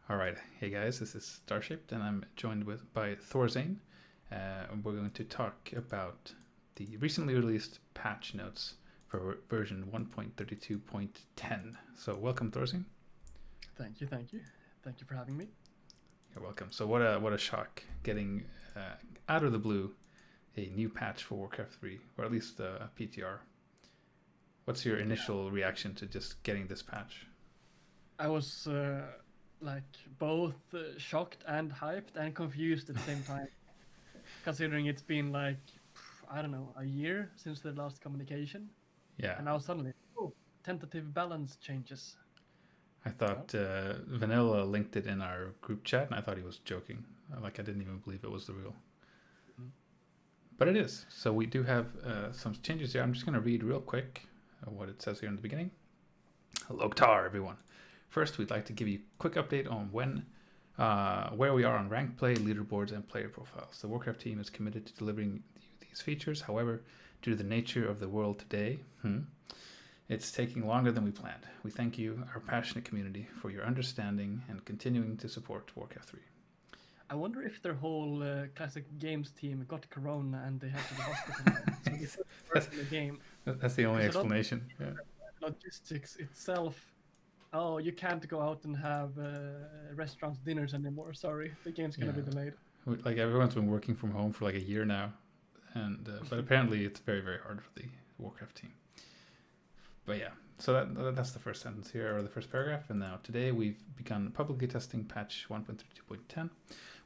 All right, hey guys, this is Starshaped, and I'm joined by THORZAIN. And we're going to talk about the recently released patch notes for version 1.32.10. So, welcome, THORZAIN. Thank you, thank you. Thank you for having me. You're welcome. So, what a shock getting out of the blue a new patch for Warcraft 3, or at least a PTR. What's your initial reaction to just getting this patch? I was like both shocked and hyped and confused at the same time, considering it's been like, I don't know, a year since the last communication. Yeah, And now suddenly, oh, tentative balance changes. I Well, thought Vanilla linked it in our group chat, and I thought he was joking. Like, I didn't even believe it was the real. mhm. But it is. So we do have some changes here. I'm just going to read real quick what it says here in the beginning. Hello, Tar, everyone. First, we'd like to give you a quick update on where we are on rank play, leaderboards, and player profiles. The Warcraft team is committed to delivering these features. However, due to the nature of the world today, it's taking longer than we planned. We thank you, our passionate community, for your understanding and continuing to support Warcraft 3. I wonder if their whole classic games team got corona and they had to be hospitalized. So they couldn't work that's, in the game. that's the only Because I don't explanation. Yeah. logistics itself. Oh, you can't go out and have restaurants dinners anymore. Sorry, the game's gonna be Yeah. delayed. Like, everyone's been working from home for like a year now, and but apparently it's very, very hard for the Warcraft team. But yeah, so that's the first sentence here, or the first paragraph. And now today we've begun publicly testing patch 1.32.10,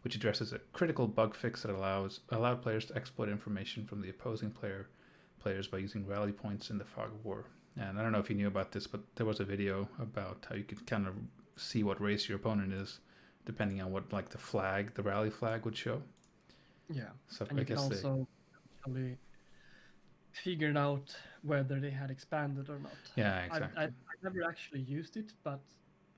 which addresses a critical bug fix that allowed players to exploit information from the opposing players by using rally points in the fog of war. And I don't know if you knew about this, but there was a video about how you could kind of see what race your opponent is, depending on what, like, the rally flag would show. Yeah, So and I you can guess they, also actually figure out whether they had expanded or not. yeah, I exactly. never actually used it, but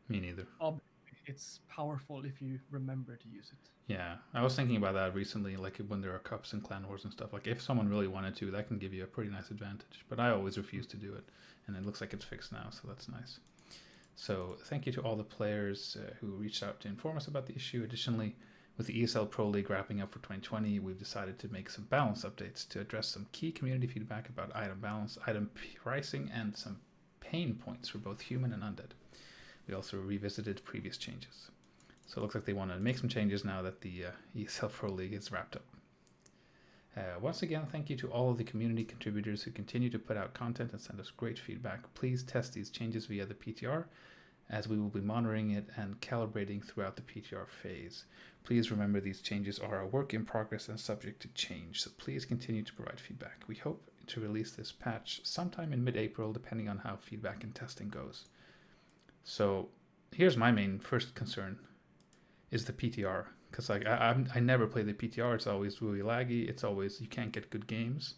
Me neither. obviously it's powerful if you remember to use it. Yeah, I was thinking about that recently, like when there are cups and clan wars and stuff. Like, if someone really wanted to, that can give you a pretty nice advantage. But I always refuse to do it, and it looks like it's fixed now, so that's nice. So thank you to all the players who reached out to inform us about the issue. Additionally, with the ESL Pro League wrapping up for 2020, we've decided to make some balance updates to address some key community feedback about item balance, item pricing, and some pain points for both human and undead. We also revisited previous changes. So it looks like they want to make some changes now that the ESL Pro League is wrapped up. Once again, thank you to all of the community contributors who continue to put out content and send us great feedback. Please test these changes via the PTR, as we will be monitoring it and calibrating throughout the PTR phase. Please remember these changes are a work in progress and subject to change, so please continue to provide feedback. We hope to release this patch sometime in mid-April, depending on how feedback and testing goes. So here's my main first concern is the PTR, because like I never play the PTR. It's always really laggy. It's always, you can't get good games.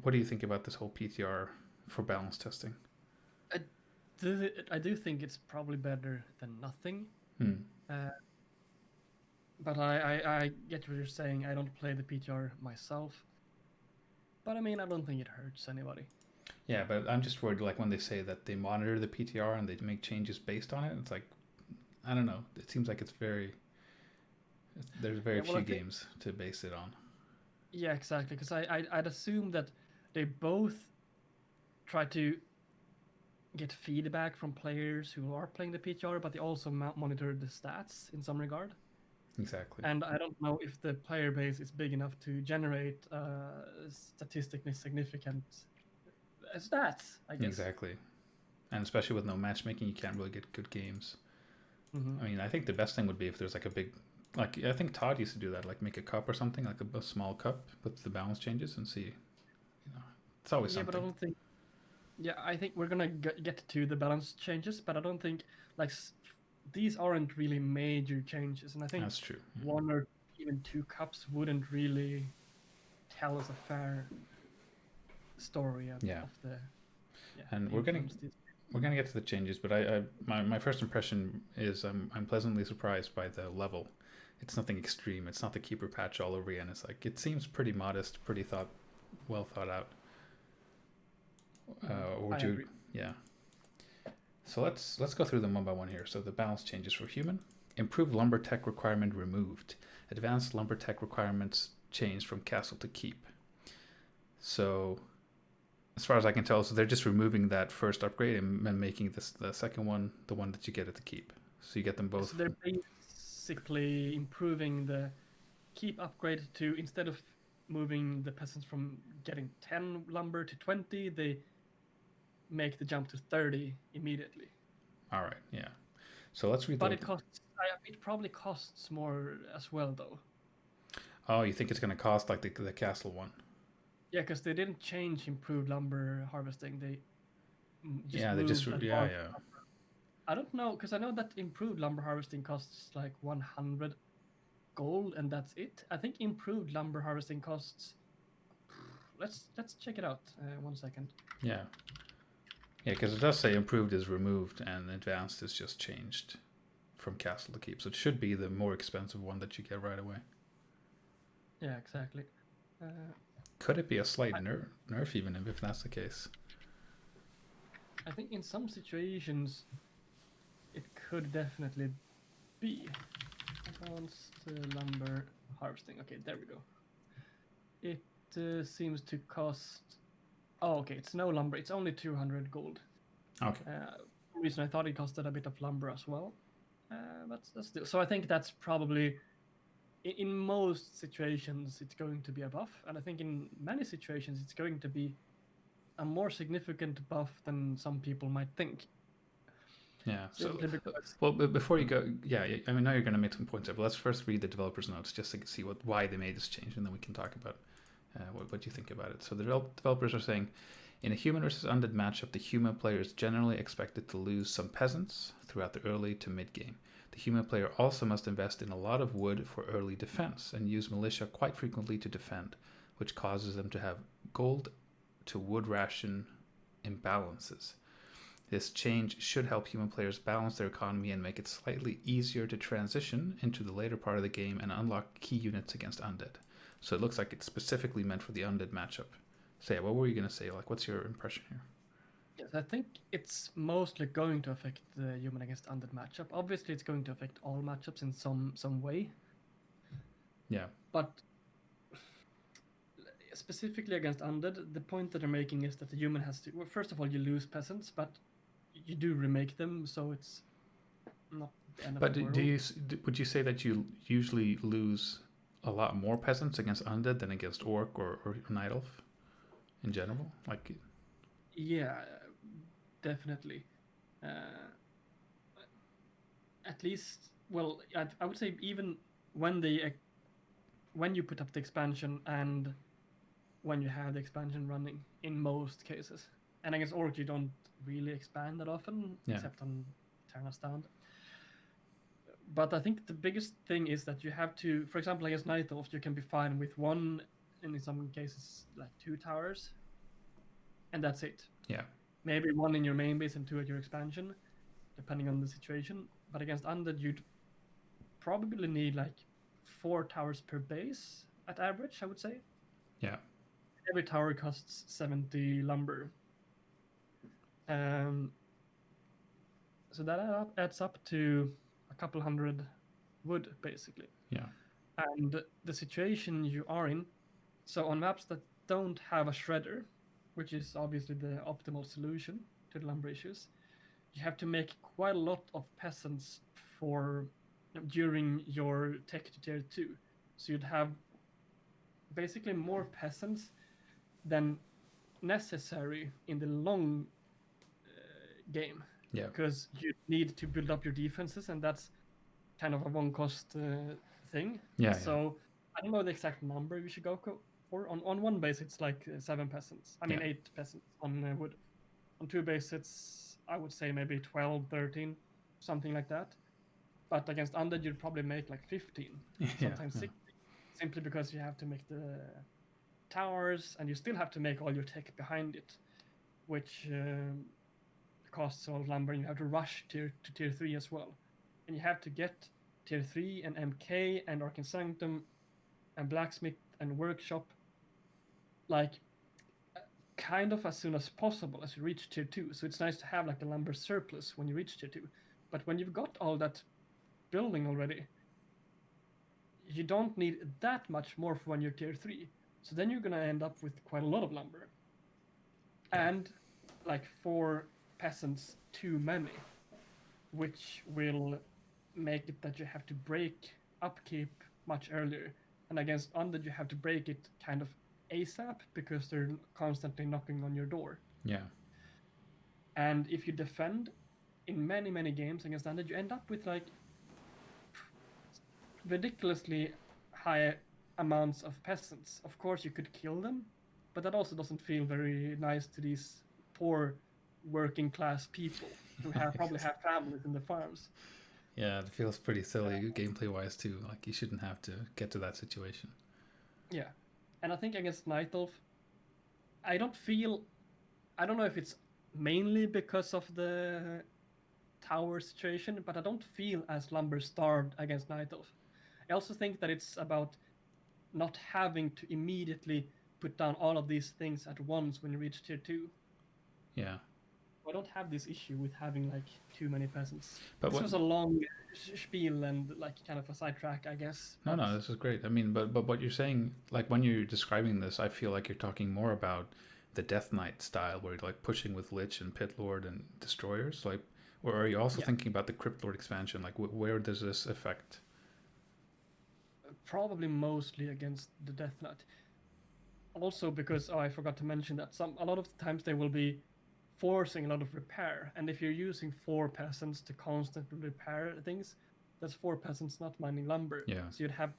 What do you think about this whole PTR for balance testing? I do think it's probably better than nothing. Hmm. Uh, but I get what you're saying. I don't play the PTR myself. But I mean, I don't think it hurts anybody. Yeah, but I'm just worried, like, when they say that they monitor the PTR and they make changes based on it. It's like, I don't know. It seems like there's very Yeah, well, I few think games to base it on. yeah, exactly. Because I'd assume that they both try to get feedback from players who are playing the PTR, but they also monitor the stats in some regard. Exactly. And I don't know if the player base is big enough to generate statistically significant stats, I guess. Exactly. And especially with no matchmaking, you can't really get good games. Hmm. I mean, I think the best thing would be if there's like a big, like, I think Todd used to do that, like make a cup or something, like a small cup with the balance changes and see, it's always Yeah, but I something. don't think. Yeah, I think we're gonna get to the balance changes, but I don't think like these aren't really major changes, and I think That's true. one or even two cups wouldn't really tell us a fair story Yeah, of the and the influence this. we're gonna get to the changes, but my first impression is I'm pleasantly surprised by the level. It's nothing extreme. It's not the keeper patch all over again. It's like, it seems pretty modest, pretty well thought out. Or I would you? agree. Yeah. So let's go through them one by one here. So the balance changes for human. Improved lumber tech requirement removed. Advanced lumber tech requirements changed from castle to keep. So, as far as I can tell, so they're just removing that first upgrade and making this the second one the one that you get at the keep. So you get them both. So they're basically improving the keep upgrade to, instead of moving the peasants from getting 10 lumber to 20, they make the jump to 30 immediately. All right, yeah. So let's read. But it probably costs more as well, though. Oh, you think it's going to cost like the castle one? Yeah, because they didn't change improved lumber harvesting. They yeah. I don't know, because I know that improved lumber harvesting costs like 100 gold, and that's it. I think improved lumber harvesting costs. Let's check it out. 1 second. Yeah, because it does say improved is removed and advanced is just changed from castle to keep. So it should be the more expensive one that you get right away. Yeah, exactly. Could it be a slight nerf even if that's the case? I think in some situations it could definitely be. Advanced lumber harvesting. Okay, there we go. It seems to cost. Oh, okay. It's no lumber. It's only 200 gold. Okay. For some reason I thought it costed a bit of lumber as well. But still. So I think that's probably, in most situations, it's going to be a buff, and I think in many situations it's going to be a more significant buff than some people might think. Yeah. So, well, before you go, I mean, now you're going to make some points there, but let's first read the developers' notes just to see why they made this change, and then we can talk about what you think about it. So the developers are saying, in a human versus undead matchup, the human player is generally expected to lose some peasants throughout the early to mid game. The human player also must invest in a lot of wood for early defense and use militia quite frequently to defend, which causes them to have gold to wood ration imbalances. This change should help human players balance their economy and make it slightly easier to transition into the later part of the game and unlock key units against undead. So it looks like it's specifically meant for the undead matchup. So yeah, what were you going to say? Like, what's your impression here? Yes, I think it's mostly going to affect the human against undead matchup. Obviously, it's going to affect all matchups in some way. Yeah. But specifically against undead, the point that they're making is that the human has to. Well, first of all, you lose peasants, but you do remake them, so it's not the end of the world. Would you say that you usually lose a lot more peasants against undead than against orc or night elf in general? Like, yeah, definitely. At least, well, I would say even when you put up the expansion and when you have the expansion running, in most cases. And I guess orc you don't really expand that often, except on Terra Stand. But I think the biggest thing is that you have to, for example, I guess Night Elf, you can be fine with one, and in some cases like 2 towers, and that's it. Yeah. Maybe 1 in your main base and 2 at your expansion, depending on the situation. But against undead, you'd probably need like 4 towers per base at average, I would say. Yeah. Every tower costs 70 lumber. So that adds up to a couple hundred wood, basically. Yeah. And the situation you are in, so on maps that don't have a shredder, which is obviously the optimal solution to the lumber issues, you have to make quite a lot of peasants during your tech to tier 2. So you'd have basically more peasants than necessary in the long game. Yeah. Because you need to build up your defenses, and that's kind of a one-cost thing. Yeah. So I don't know the exact number you should go for. On one base, it's like 7 peasants. I mean, 8 peasants on wood. On 2 bases, it's, I would say, maybe 12, 13, something like that. But against undead, you'd probably make like 15, sometimes 16, simply because you have to make the towers, and you still have to make all your tech behind it, which costs a lot of lumber, and you have to rush to tier 3 as well. And you have to get tier 3 and MK and Arcane Sanctum and Blacksmith and Workshop like kind of as soon as possible as you reach tier 2. So it's nice to have like a lumber surplus when you reach tier 2. But when you've got all that building already, you don't need that much more for when you're tier 3. So then you're gonna end up with quite a lot of lumber. Yeah. And like 4 peasants too many, which will make it that you have to break upkeep much earlier. And against Undead, you have to break it kind of ASAP because they're constantly knocking on your door. Yeah. And if you defend in many, many games against Undead, you end up with like ridiculously high amounts of peasants. Of course, you could kill them, but that also doesn't feel very nice to these poor working class people who probably have families in the farms. Yeah, it feels pretty silly gameplay wise too. Like you shouldn't have to get to that situation. Yeah, and I think against Night Elf, I don't know if it's mainly because of the tower situation, but I don't feel as lumber starved against Night Elf. I also think that it's about not having to immediately put down all of these things at once when you reach tier 2. Yeah. I don't have this issue with having like too many peasants. But this was a long spiel and like kind of a sidetrack, I guess. No, this is great. I mean, but what you're saying, like when you're describing this, I feel like you're talking more about the Death Knight style, where you're like pushing with Lich and Pit Lord and Destroyers, like, or are you also thinking about the Crypt Lord expansion? Like, where does this affect? Probably mostly against the Death Knight. Also because I forgot to mention that a lot of the times they will be forcing a lot of repair, and if you're using 4 peasants to constantly repair things, that's 4 peasants not mining lumber. Yeah. So you'd have to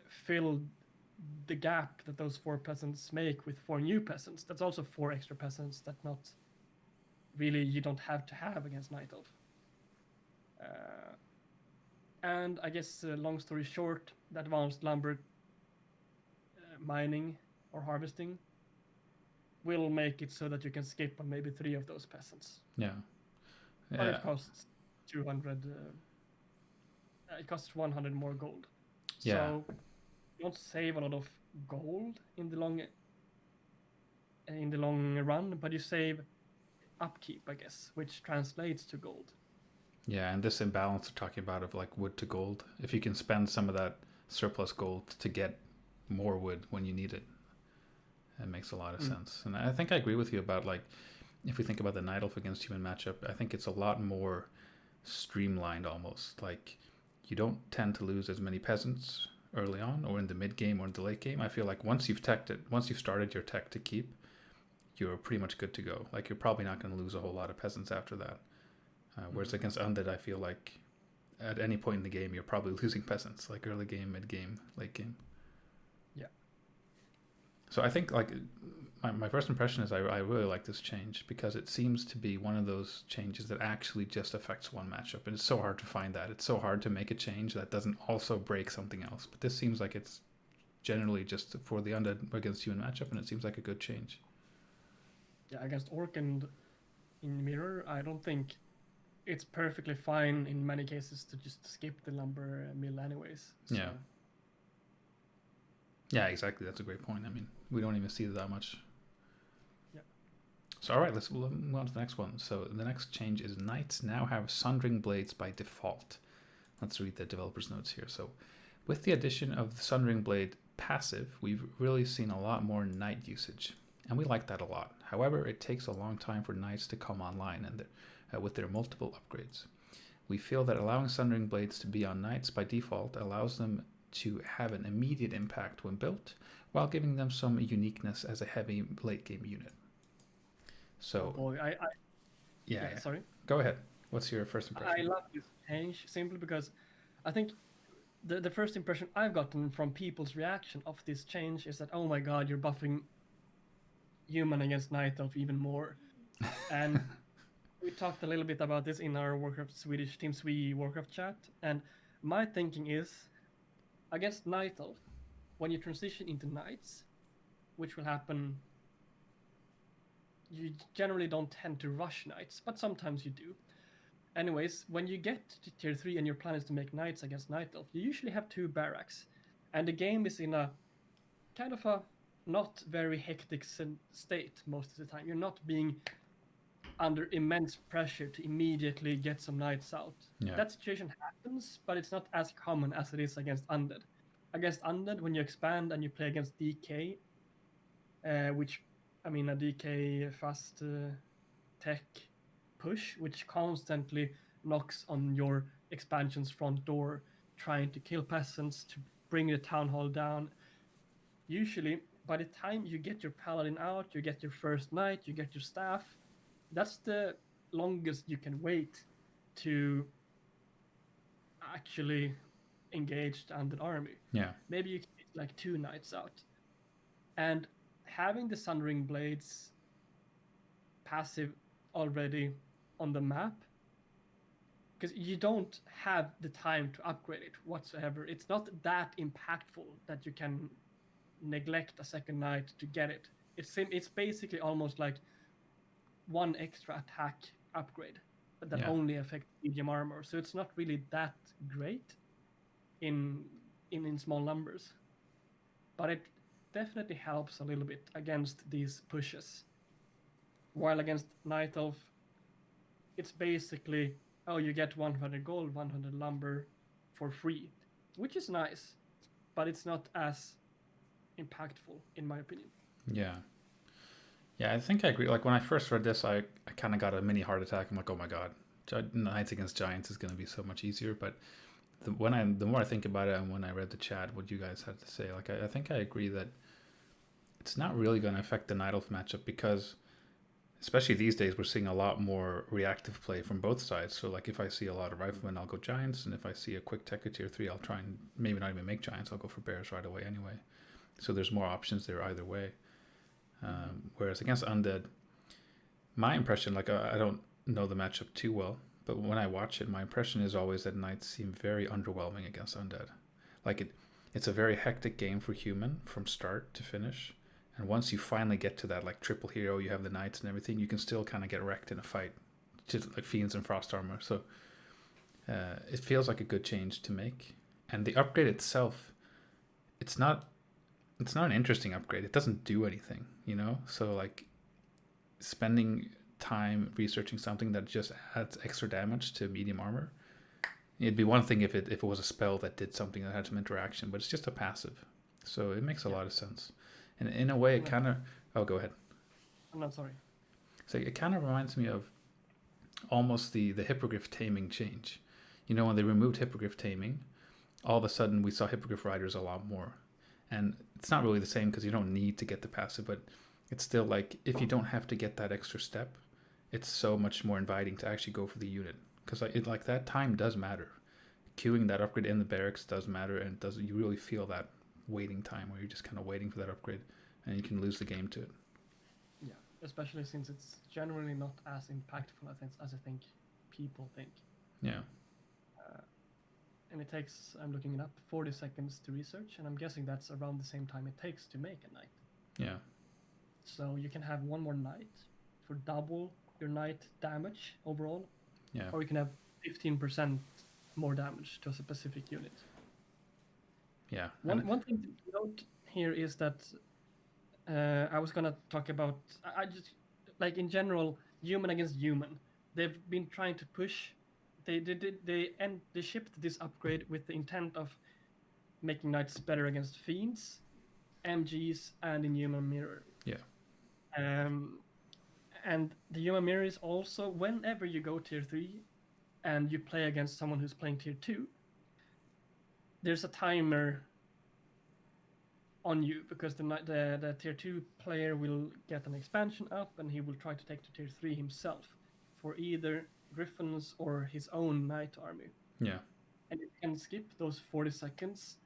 fill the gap that those 4 peasants make with 4 new peasants. That's also 4 extra peasants that not really you don't have to have against Night Elf. And I guess, long story short, the advanced lumber mining or harvesting will make it so that you can skip on maybe 3 of those peasants. Yeah. But it costs 200. It costs 100 more gold. Yeah. So you don't save a lot of gold in the long run, but you save upkeep, I guess, which translates to gold. Yeah, and this imbalance we're talking about of like wood to gold, if you can spend some of that surplus gold to get more wood when you need it, it makes a lot of sense. And I think I agree with you about, like, if we think about the Night Elf against human matchup, I think it's a lot more streamlined almost. Like, you don't tend to lose as many peasants early on or in the mid game or in the late game. I feel like once you've started your tech to keep, you're pretty much good to go. Like, you're probably not going to lose a whole lot of peasants after that. Whereas against Undead, I feel like at any point in the game, you're probably losing peasants, like early game, mid game, late game. Yeah. So I think, like, my first impression is I really like this change because it seems to be one of those changes that actually just affects one matchup. And it's so hard to find that. It's so hard to make a change that doesn't also break something else. But this seems like it's generally just for the Undead against human matchup, and it seems like a good change. Yeah, against Orc and in Mirror, I don't think it's perfectly fine in many cases to just skip the lumber mill anyways. So. Yeah. Yeah, exactly. That's a great point. I mean, we don't even see that much. Yeah. So, all right, let's move on to the next one. So the next change is Knights now have Sundering Blades by default. Let's read the developer's notes here. So with the addition of the Sundering Blade passive, we've really seen a lot more Knight usage. And we like that a lot. However, it takes a long time for Knights to come online and with their multiple upgrades. We feel that allowing Sundering Blades to be on Knights by default allows them to have an immediate impact when built, while giving them some uniqueness as a heavy late game unit. So, yeah, sorry. Go ahead. What's your first impression? I love this change simply because I think the first impression I've gotten from people's reaction of this change is that, oh my god, you're buffing human against Night Elf even more. And we talked a little bit about this in our Warcraft Swedish Team Swee Warcraft chat, and my thinking is, against Night Elf, when you transition into Knights, which will happen, you generally don't tend to rush Knights, but sometimes you do. Anyways, when you get to tier 3 and your plan is to make Knights against Night Elf, you usually have 2 barracks, and the game is in a kind of a not very hectic state most of the time. You're not being under immense pressure to immediately get some knights out. Yeah. That situation happens, but it's not as common as it is against Undead. Against Undead, when you expand and you play against DK, which, I mean, a DK fast tech push, which constantly knocks on your expansion's front door, trying to kill peasants, to bring the town hall down. Usually, by the time you get your paladin out, you get your first knight, you get your staff, that's the longest you can wait to actually engage the undead army. Yeah. Maybe you can get like 2 knights out. And having the Sundering Blades passive already on the map, because you don't have the time to upgrade it whatsoever. It's not that impactful that you can neglect a second knight to get it. It's basically almost like 1 extra attack upgrade that only affects medium armor. So it's not really that great in small numbers, but it definitely helps a little bit against these pushes. While against Night Elf, it's basically, oh, you get 100 gold, 100 lumber for free, which is nice, but it's not as impactful in my opinion. Yeah. Yeah, I think I agree. Like when I first read this, I kind of got a mini heart attack. I'm like, oh my god, Knights against Giants is going to be so much easier. But the more I think about it, and when I read the chat, what you guys had to say, like I think I agree that it's not really going to affect the Night Elf matchup because, especially these days, we're seeing a lot more reactive play from both sides. So like if I see a lot of riflemen, I'll go Giants, and if I see a quick tech at tier 3, I'll try and maybe not even make Giants. I'll go for Bears right away anyway. So there's more options there either way. Whereas against Undead, my impression, like I don't know the matchup too well, but when I watch it, my impression is always that Knights seem very underwhelming against Undead. Like it's a very hectic game for human from start to finish. And once you finally get to that like triple hero, you have the Knights and everything, you can still kind of get wrecked in a fight, just like Fiends and Frost Armor. So it feels like a good change to make. And the upgrade itself, it's not an interesting upgrade. It doesn't do anything, you know? So like spending time researching something that just adds extra damage to medium armor, it'd be one thing if it was a spell that did something that had some interaction, but it's just a passive. So it makes a lot of sense. And in a way it kind of... Oh, go ahead. I'm not sorry. So it kind of reminds me of almost the Hippogriff taming change. You know, when they removed Hippogriff taming, all of a sudden we saw Hippogriff riders a lot more. And it's not really the same because you don't need to get the passive, but it's still like if you don't have to get that extra step, it's so much more inviting to actually go for the unit. Because like that time does matter. Queuing that upgrade in the barracks does matter, and you really feel that waiting time where you're just kind of waiting for that upgrade and you can lose the game to it. Yeah, especially since it's generally not as impactful as I think people think. Yeah. And it takes, I'm looking it up, 40 seconds to research, and I'm guessing that's around the same time it takes to make a knight. Yeah. So you can have one more knight for double your knight damage overall. Yeah. Or you can have 15% more damage to a specific unit. Yeah. One thing to note here is that I was gonna talk about, I just, like in general, human against human. They've been trying to push. They shipped this upgrade with the intent of making knights better against fiends, MGs, and in human mirror. Yeah. And the human mirror is also, whenever you go tier 3 and you play against someone who's playing tier 2, there's a timer on you because the tier 2 player will get an expansion up and he will try to take to tier 3 himself for either Griffins or his own knight army. Yeah. And you can skip those 40 seconds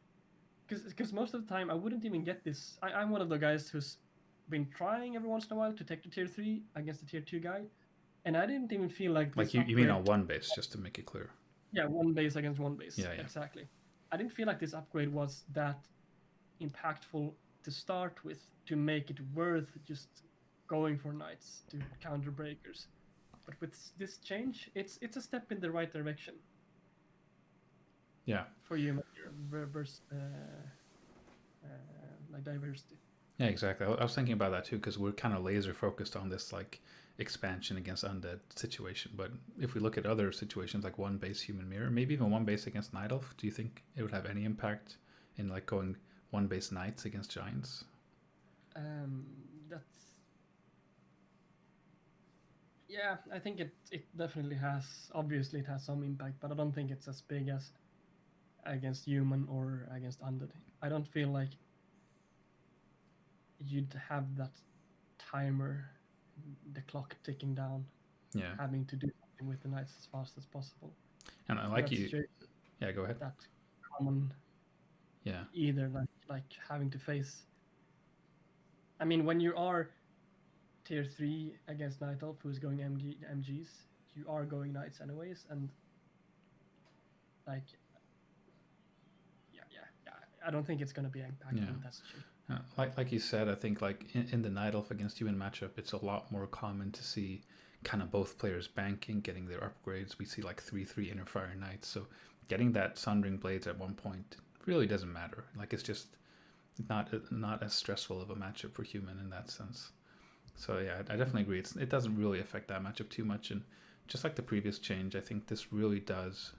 because most of the time I wouldn't even get this. I'm one of the guys who's been trying every once in a while to take to tier 3 against the tier 2 guy, and I didn't even feel like this. Like you mean on one base, just to make it clear. Yeah, one base against one base. Yeah. Exactly. I didn't feel like this upgrade was that impactful to start with to make it worth just going for knights to counter breakers. But with this change, it's a step in the right direction. Yeah. For you versus like diversity. Yeah, exactly. I was thinking about that too because we're kind of laser focused on this like expansion against undead situation. But if we look at other situations like one base human mirror, maybe even one base against night elf, do you think it would have any impact in like going one base knights against giants? That's yeah. I think it definitely has. Obviously, it has some impact, but I don't think it's as big as against human or against undead. I don't feel like you'd have that timer, the clock ticking down, Yeah. having to do something with the knights as fast as possible. And I like you. Yeah, go ahead. That common. Yeah. Either like having to face. I mean, when you are tier 3 against Night Elf who's going MGs, you are going Knights anyways, and like, yeah. I don't think it's going to be impactful in that situation. Like you said, I think like in the Night Elf against human matchup, it's a lot more common to see kind of both players banking, getting their upgrades. We see like 3/3 Inner Fire Knights, so getting that Sundering Blades at one point really doesn't matter. Like it's just not as stressful of a matchup for human in that sense. So yeah, I definitely agree. It doesn't really affect that matchup too much, and just like the previous change, I think this really does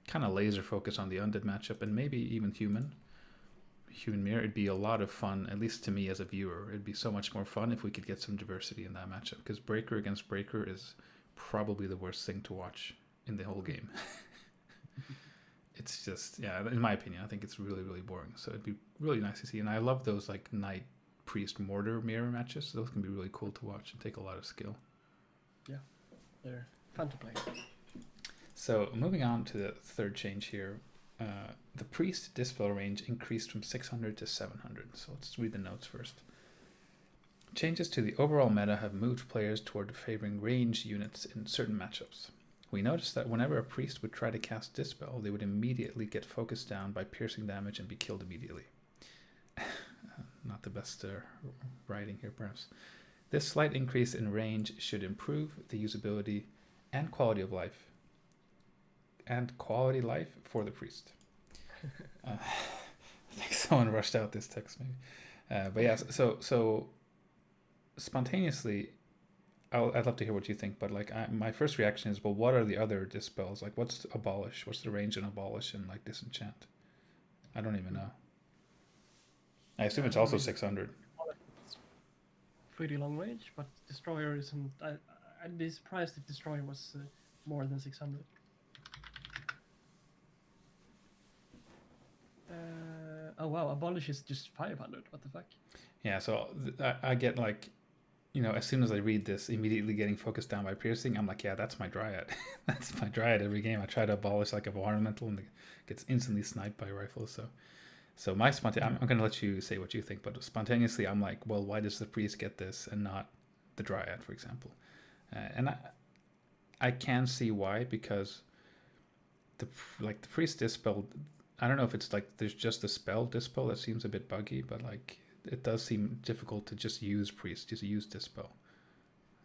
kind of laser focus on the undead matchup and maybe even human mirror. It'd be a lot of fun, at least to me as a viewer. It'd be so much more fun if we could get some diversity in that matchup, because breaker against breaker is probably the worst thing to watch in the whole game. It's just, yeah, in my opinion, I think it's really, really boring. So it'd be really nice to see. And I love those like knight priest mortar mirror matches. Those can be really cool to watch and take a lot of skill. Yeah, they're fun to play. So moving on to the third change here, the priest dispel range increased from 600 to 700. So let's read the notes first. Changes to the overall meta have moved players toward favoring ranged units in certain matchups. We noticed that whenever a priest would try to cast Dispel, they would immediately get focused down by piercing damage and be killed immediately. Not the best writing here, perhaps. This slight increase in range should improve the usability and quality of life. And quality life for the priest. I think someone rushed out this text, maybe. But yeah, so spontaneously, I'd love to hear what you think, but like my first reaction is, well, what are the other dispels? Like, what's abolish? What's the range in abolish and like disenchant? I don't even know. I assume it's also 600. It's pretty long range, but destroyer isn't. I'd be surprised if destroyer was more than 600. Oh wow, abolish is just 500. What the fuck? Yeah, so I get like, you know, as soon as I read this, immediately getting focused down by piercing, I'm like, yeah, that's my dryad. That's my dryad every game. I try to abolish like a elemental and it gets instantly sniped by rifles. So my I'm going to let you say what you think, but spontaneously, I'm like, well, why does the priest get this and not the dryad, for example? And I can see why, because the priest dispel, I don't know if it's like there's just a spell dispel that seems a bit buggy, but like it does seem difficult to just use priest, just use dispel.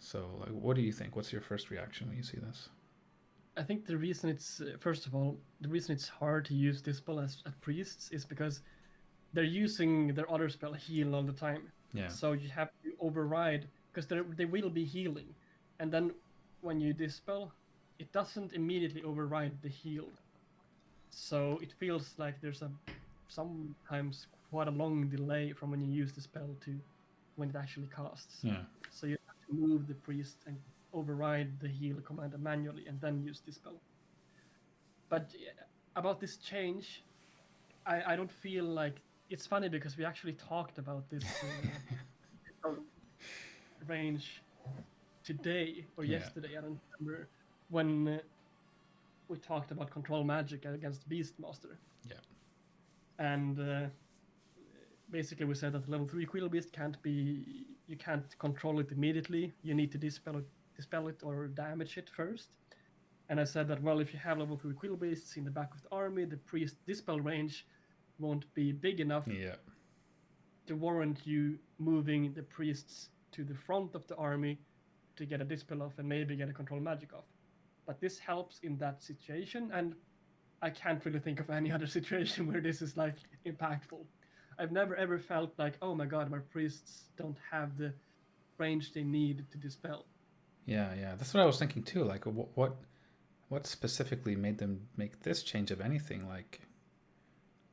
So like, what do you think? What's your first reaction when you see this? I think the reason it's first of all, the reason it's hard to use dispel as priests is because they're using their other spell heal all the time. Yeah. So you have to override, because they will be healing, and then when you dispel, it doesn't immediately override the heal. So it feels like there's sometimes quite a long delay from when you use the spell to when it actually casts. Yeah. So you have to move the priest and override the heal command manually and then use dispel. But about this change, I don't feel like it's funny, because we actually talked about this range today or yesterday. I don't remember when we talked about control magic against Beastmaster. Yeah. And basically we said that level 3 Quill Beast you can't control it immediately. You need to dispel it or damage it first. And I said that, well, if you have level 3 Quill Beasts in the back of the army, the priest dispel range won't be big enough to warrant you moving the priests to the front of the army to get a dispel off and maybe get a control magic off. But this helps in that situation, and I can't really think of any other situation where this is like impactful. I've never ever felt like, oh my god, my priests don't have the range they need to dispel. Yeah. That's what I was thinking too. Like, what specifically made them make this change of anything? Like,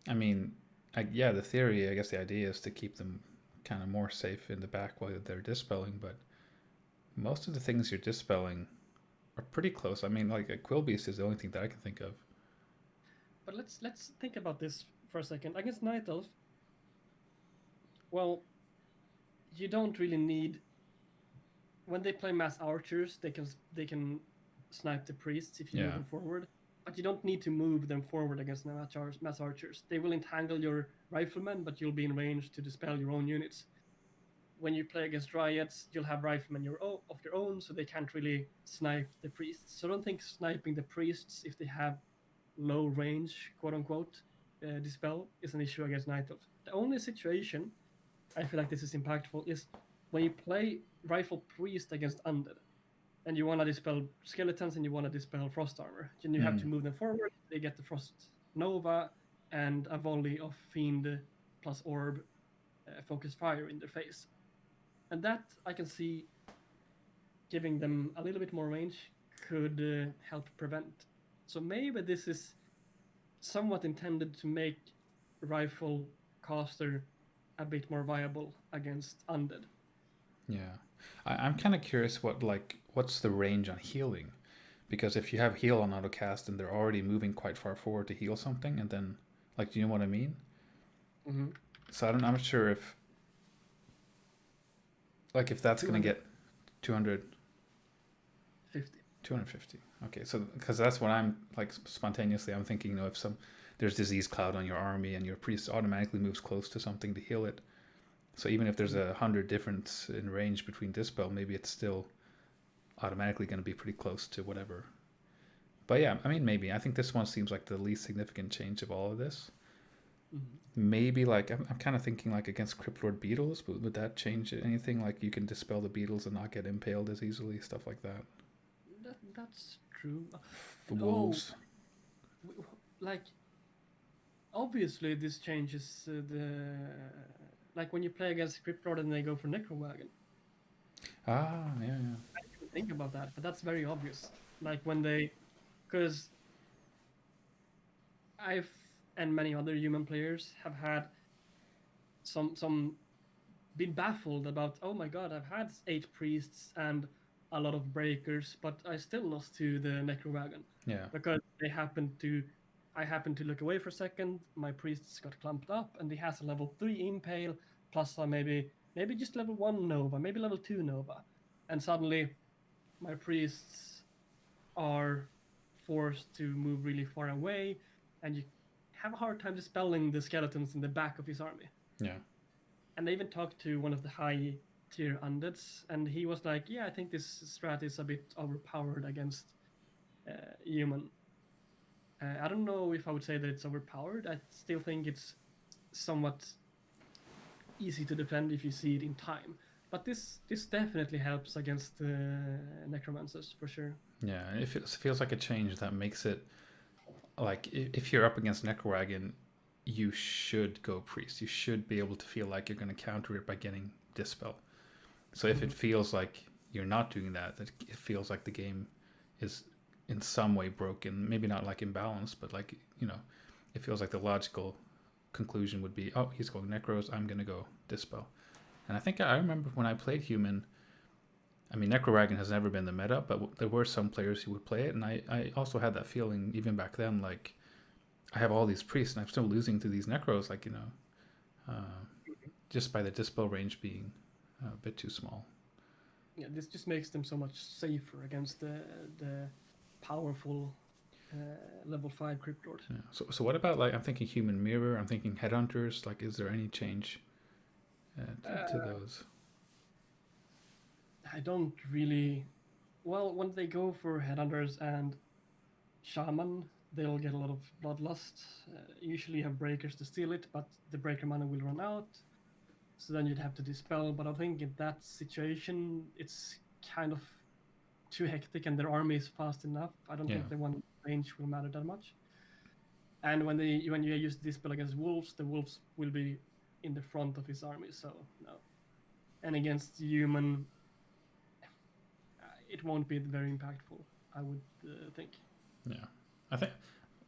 I mean, yeah, the theory, I guess the idea is to keep them kind of more safe in the back while they're dispelling, but most of the things you're dispelling are pretty close. I mean, like a Quill Beast is the only thing that I can think of. But let's think about this for a second. Against Night Elf, well, you don't really need when they play mass archers, they can snipe the priests if you move Yeah. them forward. But you don't need to move them forward against mass archers. They will entangle your riflemen, but you'll be in range to dispel your own units. When you play against dryads, you'll have riflemen of their own, so they can't really snipe the priests. So I don't think sniping the priests if they have low range, quote unquote, dispel is an issue against Night Elf. The only situation I feel like this is impactful is when you play Rifle Priest against Undead and you want to dispel skeletons and you want to dispel frost armor. Then you have to move them forward. They get the frost nova and a volley of fiend plus orb focus fire in their face. And that I can see giving them a little bit more range could help prevent. So maybe this is somewhat intended to make rifle caster a bit more viable against undead. Yeah. I'm kind of curious what's the range on healing? Because if you have heal on autocast and they're already moving quite far forward to heal something, and then, like, do you know what I mean? Mm-hmm. So I'm not sure if, like, if that's going to get 200, 50. 250. Okay, so because that's what I'm like spontaneously I'm thinking, if there's disease cloud on your army and your priest automatically moves close to something to heal it. So even if there's 100 difference in range between dispel, maybe it's still automatically going to be pretty close to whatever. But yeah, I mean, maybe I think this one seems like the least significant change of all of this. Mm-hmm. Maybe like I'm kind of thinking like against Cryptlord beetles, but would that change anything? Like you can dispel the beetles and not get impaled as easily, stuff like that. That's true. For And wolves. like obviously this changes the like when you play against Cryptlord and they go for Necrowagon. Yeah. I didn't think about that, but that's very obvious. Like when because I've and many other human players have had some been baffled about, oh my god, I've had 8 priests and a lot of breakers, but I still lost to the Necrowagon Yeah. because I happened to look away for a second. My priests got clumped up, and he has a level 3 impale plus maybe just level 1 nova, maybe level 2 nova, and suddenly my priests are forced to move really far away, and you have a hard time dispelling the skeletons in the back of his army. Yeah. And I even talked to one of the high tier undeads, and he was like, "Yeah, I think this strat is a bit overpowered against human." I don't know if I would say that it's overpowered. I still think it's somewhat easy to defend if you see it in time. But this definitely helps against necromancers for sure. Yeah. It feels like a change that makes it like if you're up against Necrowagon, you should go priest. You should be able to feel like you're going to counter it by getting dispel. So if it feels like you're not doing that, it feels like the game is in some way broken. Maybe not like imbalanced, but like it feels like the logical conclusion would be, oh, he's going Necros, I'm going to go dispel. And I think I remember when I played human. I mean, Necrowagon has never been the meta, but there were some players who would play it, and I also had that feeling even back then, like I have all these priests and I'm still losing to these necros, like just by the dispel range being a bit too small. Yeah, this just makes them so much safer against the powerful level 5 Cryptlord. Yeah. So what about like I'm thinking human mirror? I'm thinking headhunters. Like, is there any change to those? I don't really. Well, when they go for headhunters and shaman, they'll get a lot of bloodlust. Usually you have breakers to steal it, but the breaker mana will run out. So then you'd have to dispel. But I think in that situation, it's kind of too hectic, and their army is fast enough. I don't think the one range will matter that much. And when you use dispel against wolves, the wolves will be in the front of his army. So no. And against human, it won't be very impactful, I would think. Yeah, I think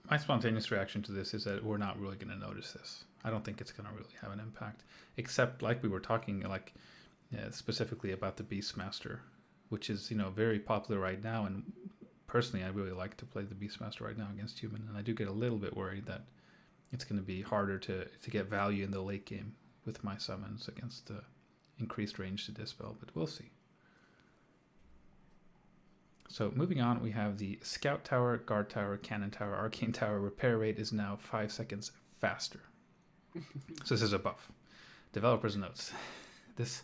my spontaneous reaction to this is that we're not really going to notice this. I don't think it's going to really have an impact, except like we were talking, like specifically about the Beastmaster, which is very popular right now. And personally, I really like to play the Beastmaster right now against human, and I do get a little bit worried that it's going to be harder to get value in the late game with my summons against the increased range to dispel, but we'll see. So moving on, we have the Scout Tower, Guard Tower, Cannon Tower, Arcane Tower. Repair rate is now 5 seconds faster. So this is a buff. Developers notes. This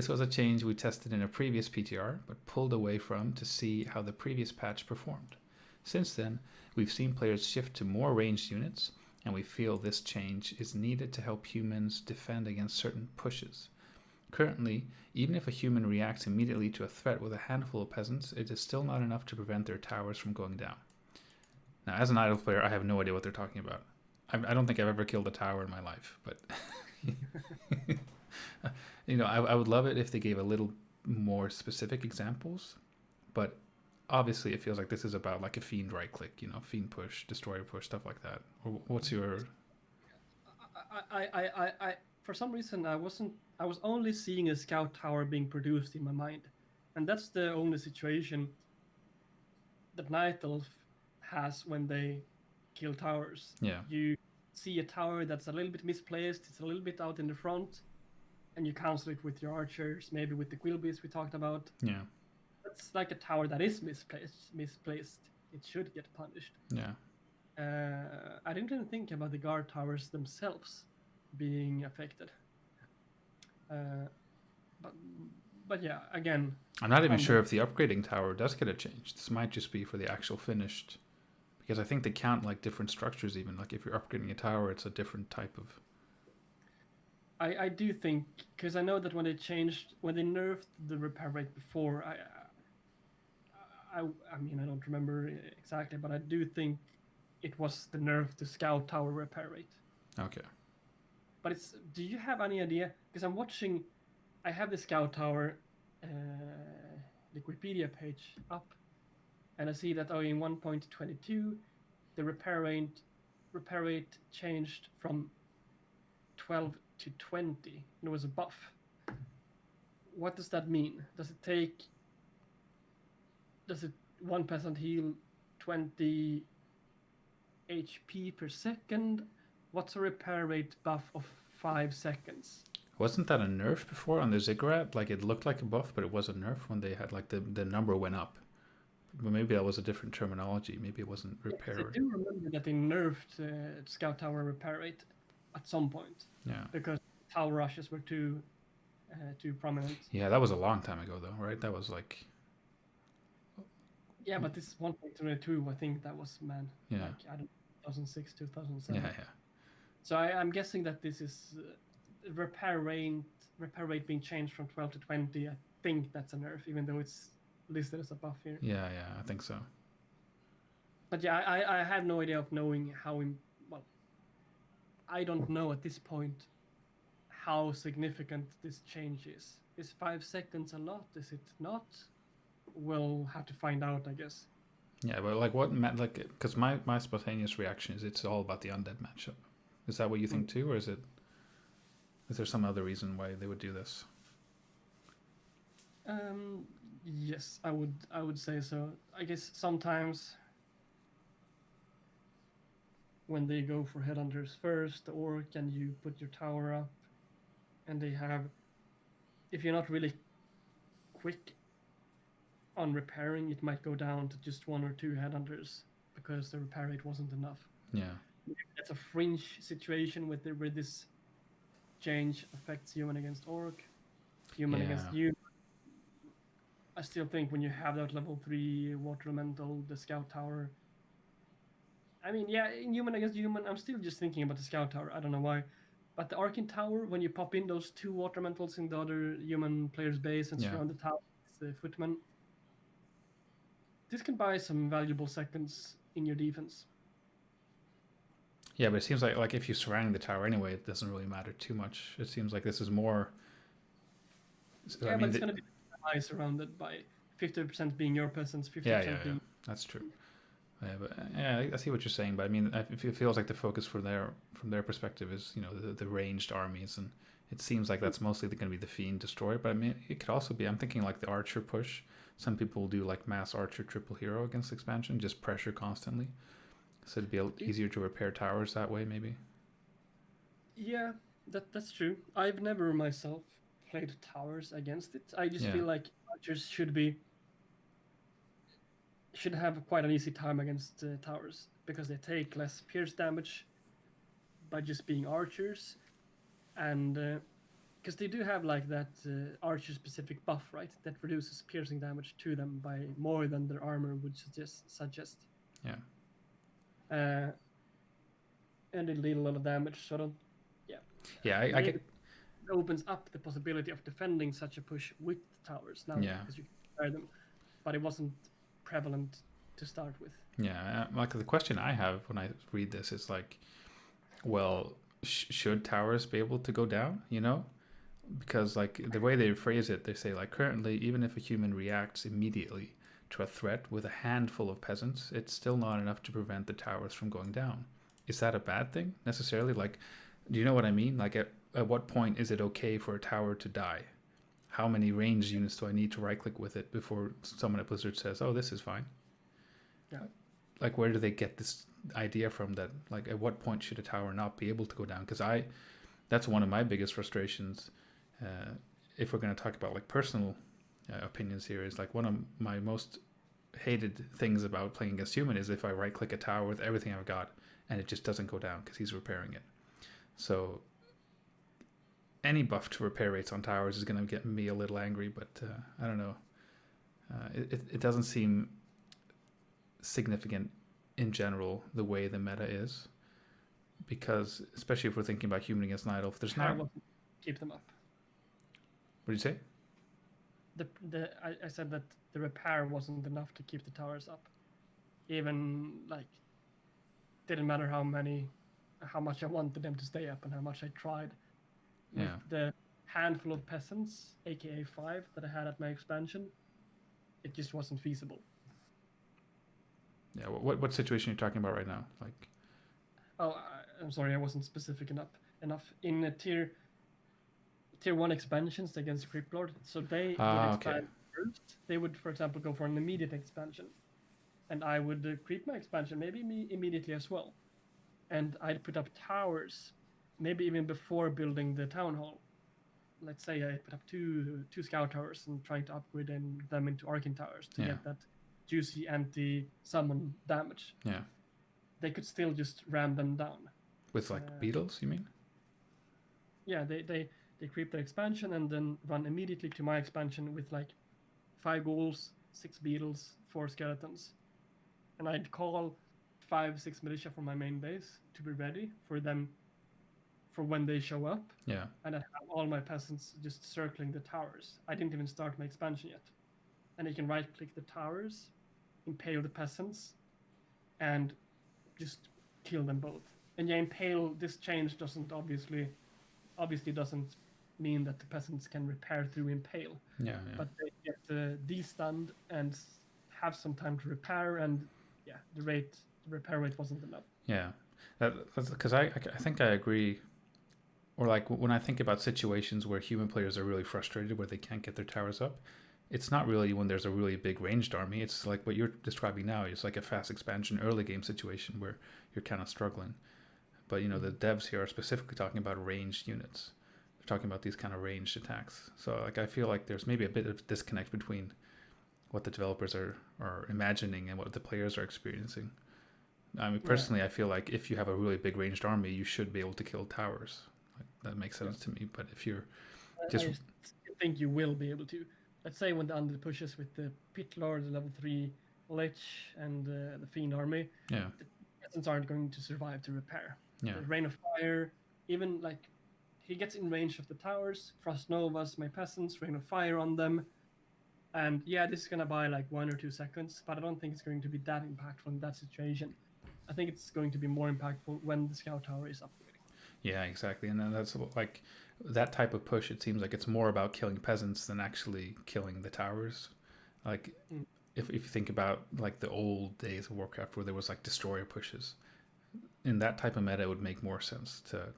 was a change we tested in a previous PTR, but pulled away from to see how the previous patch performed. Since then, we've seen players shift to more ranged units, and we feel this change is needed to help humans defend against certain pushes. Currently, even if a human reacts immediately to a threat with a handful of peasants, it is still not enough to prevent their towers from going down. Now, as an idle player, I have no idea what they're talking about. I don't think I've ever killed a tower in my life, but I would love it if they gave a little more specific examples, but obviously it feels like this is about like a fiend right click, fiend push, destroyer push, stuff like that. Or what's your... I for some reason I was only seeing a scout tower being produced in my mind, and that's the only situation that Night Elf has when they kill towers. Yeah. You see a tower that's a little bit misplaced, it's a little bit out in the front, and you cancel it with your archers, maybe with the quilbies we talked about. Yeah. That's like a tower that is misplaced. It should get punished. Yeah. I didn't even think about the guard towers themselves being affected. But yeah, again, I'm not even sure if the upgrading tower does get a change. This might just be for the actual finished, because I think they count like different structures even. Like if you're upgrading a tower, it's a different type of... I do think, because I know that when they nerfed the repair rate before, I mean, I don't remember exactly, but I do think it was the nerf to Scout Tower repair rate. Okay. But do you have any idea? Because I have the Scout Tower Wikipedia page up, and I see that in 1.22, the repair rate changed from 12 to 20. And it was a buff. What does that mean? Does it 1% heal 20 HP per second? What's a repair rate buff of 5 seconds? Wasn't that a nerf before on the Ziggurat? Like it looked like a buff, but it was a nerf when they had like the number went up. But maybe that was a different terminology. Maybe it wasn't repair rate. I do remember that they nerfed Scout Tower repair rate at some point. Yeah. Because tower rushes were too prominent. Yeah, that was a long time ago though, right? That was like... Yeah, but this 1.22, I think that was, Yeah. like, I don't know, 2006, 2007. Yeah. So I'm guessing that this is repair rate being changed from 12 to 20. I think that's a nerf, even though it's listed as a buff here. Yeah, I think so. But yeah, I have no idea of knowing I don't know at this point how significant this change is. Is 5 seconds a lot? Is it not? We'll have to find out, I guess. Yeah, but because my spontaneous reaction is it's all about the undead matchup. Is that what you think too, or is there some other reason why they would do this? Yes, I would say so. I guess sometimes when they go for headhunters first, the orc, and you put your tower up, and they have, if you're not really quick on repairing, it might go down to just 1 or 2 headhunters because the repair rate wasn't enough. Yeah. It's a fringe situation where this change affects human against orc, human against human. I still think when you have that level 3 water elemental, the scout tower. I mean, yeah, in human against human, I'm still just thinking about the scout tower. I don't know why. But the arcane tower, when you pop in those 2 water elementals in the other human player's base and surround the tower with the footmen, this can buy some valuable seconds in your defense. Yeah, but it seems like if you're surrounding the tower anyway, it doesn't really matter too much. It seems like this is more... Yeah, but it's going to be surrounded by 50% being your peasants, 50% Yeah. being. That's true. But I see what you're saying, but I mean, it feels like the focus from their perspective is, you know, the ranged armies, and it seems like that's mostly going to be the fiend destroyer. But I mean, it could also be. I'm thinking like the archer push. Some people do like mass archer triple hero against expansion, just pressure constantly, so it'd be easier to repair towers that way, maybe. Yeah, that's true. I've never myself played towers against it. I just feel like archers should have quite an easy time against towers because they take less pierce damage by just being archers, and because they do have like that archer specific buff, right, that reduces piercing damage to them by more than their armor would suggest. Yeah. And they deal a lot of damage, so don't. Yeah, I get. It opens up the possibility of defending such a push with towers now because you can fire them, but it wasn't prevalent to start with. Yeah, like the question I have when I read this is like, well, should towers be able to go down? You know, because like the way they phrase it, they say like currently, even if a human reacts immediately to a threat with a handful of peasants, it's still not enough to prevent the towers from going down. Is that a bad thing necessarily? Like, do you know what I mean? Like at what point is it okay for a tower to die? How many ranged units do I need to right click with it before someone at Blizzard says, oh, this is fine? Yeah. Like, where do they get this idea from that, like, at what point should a tower not be able to go down? Because that's one of my biggest frustrations. If we're going to talk about like personal opinions here, is like one of my most hated things about playing against human is if I right click a tower with everything I've got and it just doesn't go down because he's repairing it. So any buff to repair rates on towers is going to get me a little angry, but I don't know. It doesn't seem significant in general the way the meta is, because especially if we're thinking about human against night elf, there's not. Keep them up. What did you say? I said that the repair wasn't enough to keep the towers up. Even like didn't matter how much I wanted them to stay up and how much I tried. Yeah. With the handful of peasants, aka 5, that I had at my expansion, it just wasn't feasible. Yeah. What situation are you talking about right now? Like. Oh, I'm sorry, I wasn't specific enough. In tier 1 expansions against Cryptlord, so they would expand first. They would, for example, go for an immediate expansion, and I would creep my expansion maybe immediately as well, and I'd put up towers, maybe even before building the town hall. Let's say I put up two scout towers and trying to upgrade them into arcane towers to get that juicy anti-summon damage. Yeah. They could still just ram them down. With like beetles, you mean? Yeah, they creep their expansion and then run immediately to my expansion with like 5 ghouls, 6 beetles, 4 skeletons. And I'd call 5-6 militia from my main base to be ready for them for when they show up. Yeah. And I'd have all my peasants just circling the towers. I didn't even start my expansion yet. And you can right click the towers, impale the peasants, and just kill them both. And yeah, impale, this change doesn't obviously doesn't mean that the peasants can repair through impale. Yeah. But they get de-stunned and have some time to repair, and the repair rate wasn't enough. Yeah, that's because I think I agree. Or like when I think about situations where human players are really frustrated where they can't get their towers up, it's not really when there's a really big ranged army. It's like what you're describing now. It's like a fast expansion early game situation where you're kind of struggling. But, you know, the devs here are specifically talking about ranged units. They're talking about these kind of ranged attacks. So, like, I feel like there's maybe a bit of disconnect between what the developers are imagining and what the players are experiencing. I mean, personally, I feel like if you have a really big ranged army, you should be able to kill towers. Like, that makes sense to me. But if you're just... I think you will be able to. Let's say when the Undead pushes with the Pit Lord, the level 3 Lich, and the Fiend army, the peasants aren't going to survive to repair. Yeah. The Rain of Fire, even like he gets in range of the towers, Frost Novas, my peasants, Rain of Fire on them. And yeah, this is going to buy like 1 or 2 seconds, but I don't think it's going to be that impactful in that situation. I think it's going to be more impactful when the Scout Tower is upgrading. Yeah, exactly. And then that's like that type of push, it seems like it's more about killing peasants than actually killing the towers. Like, Mm. if you think about like the old days of Warcraft where there was like destroyer pushes, in that type of meta, it would make more sense to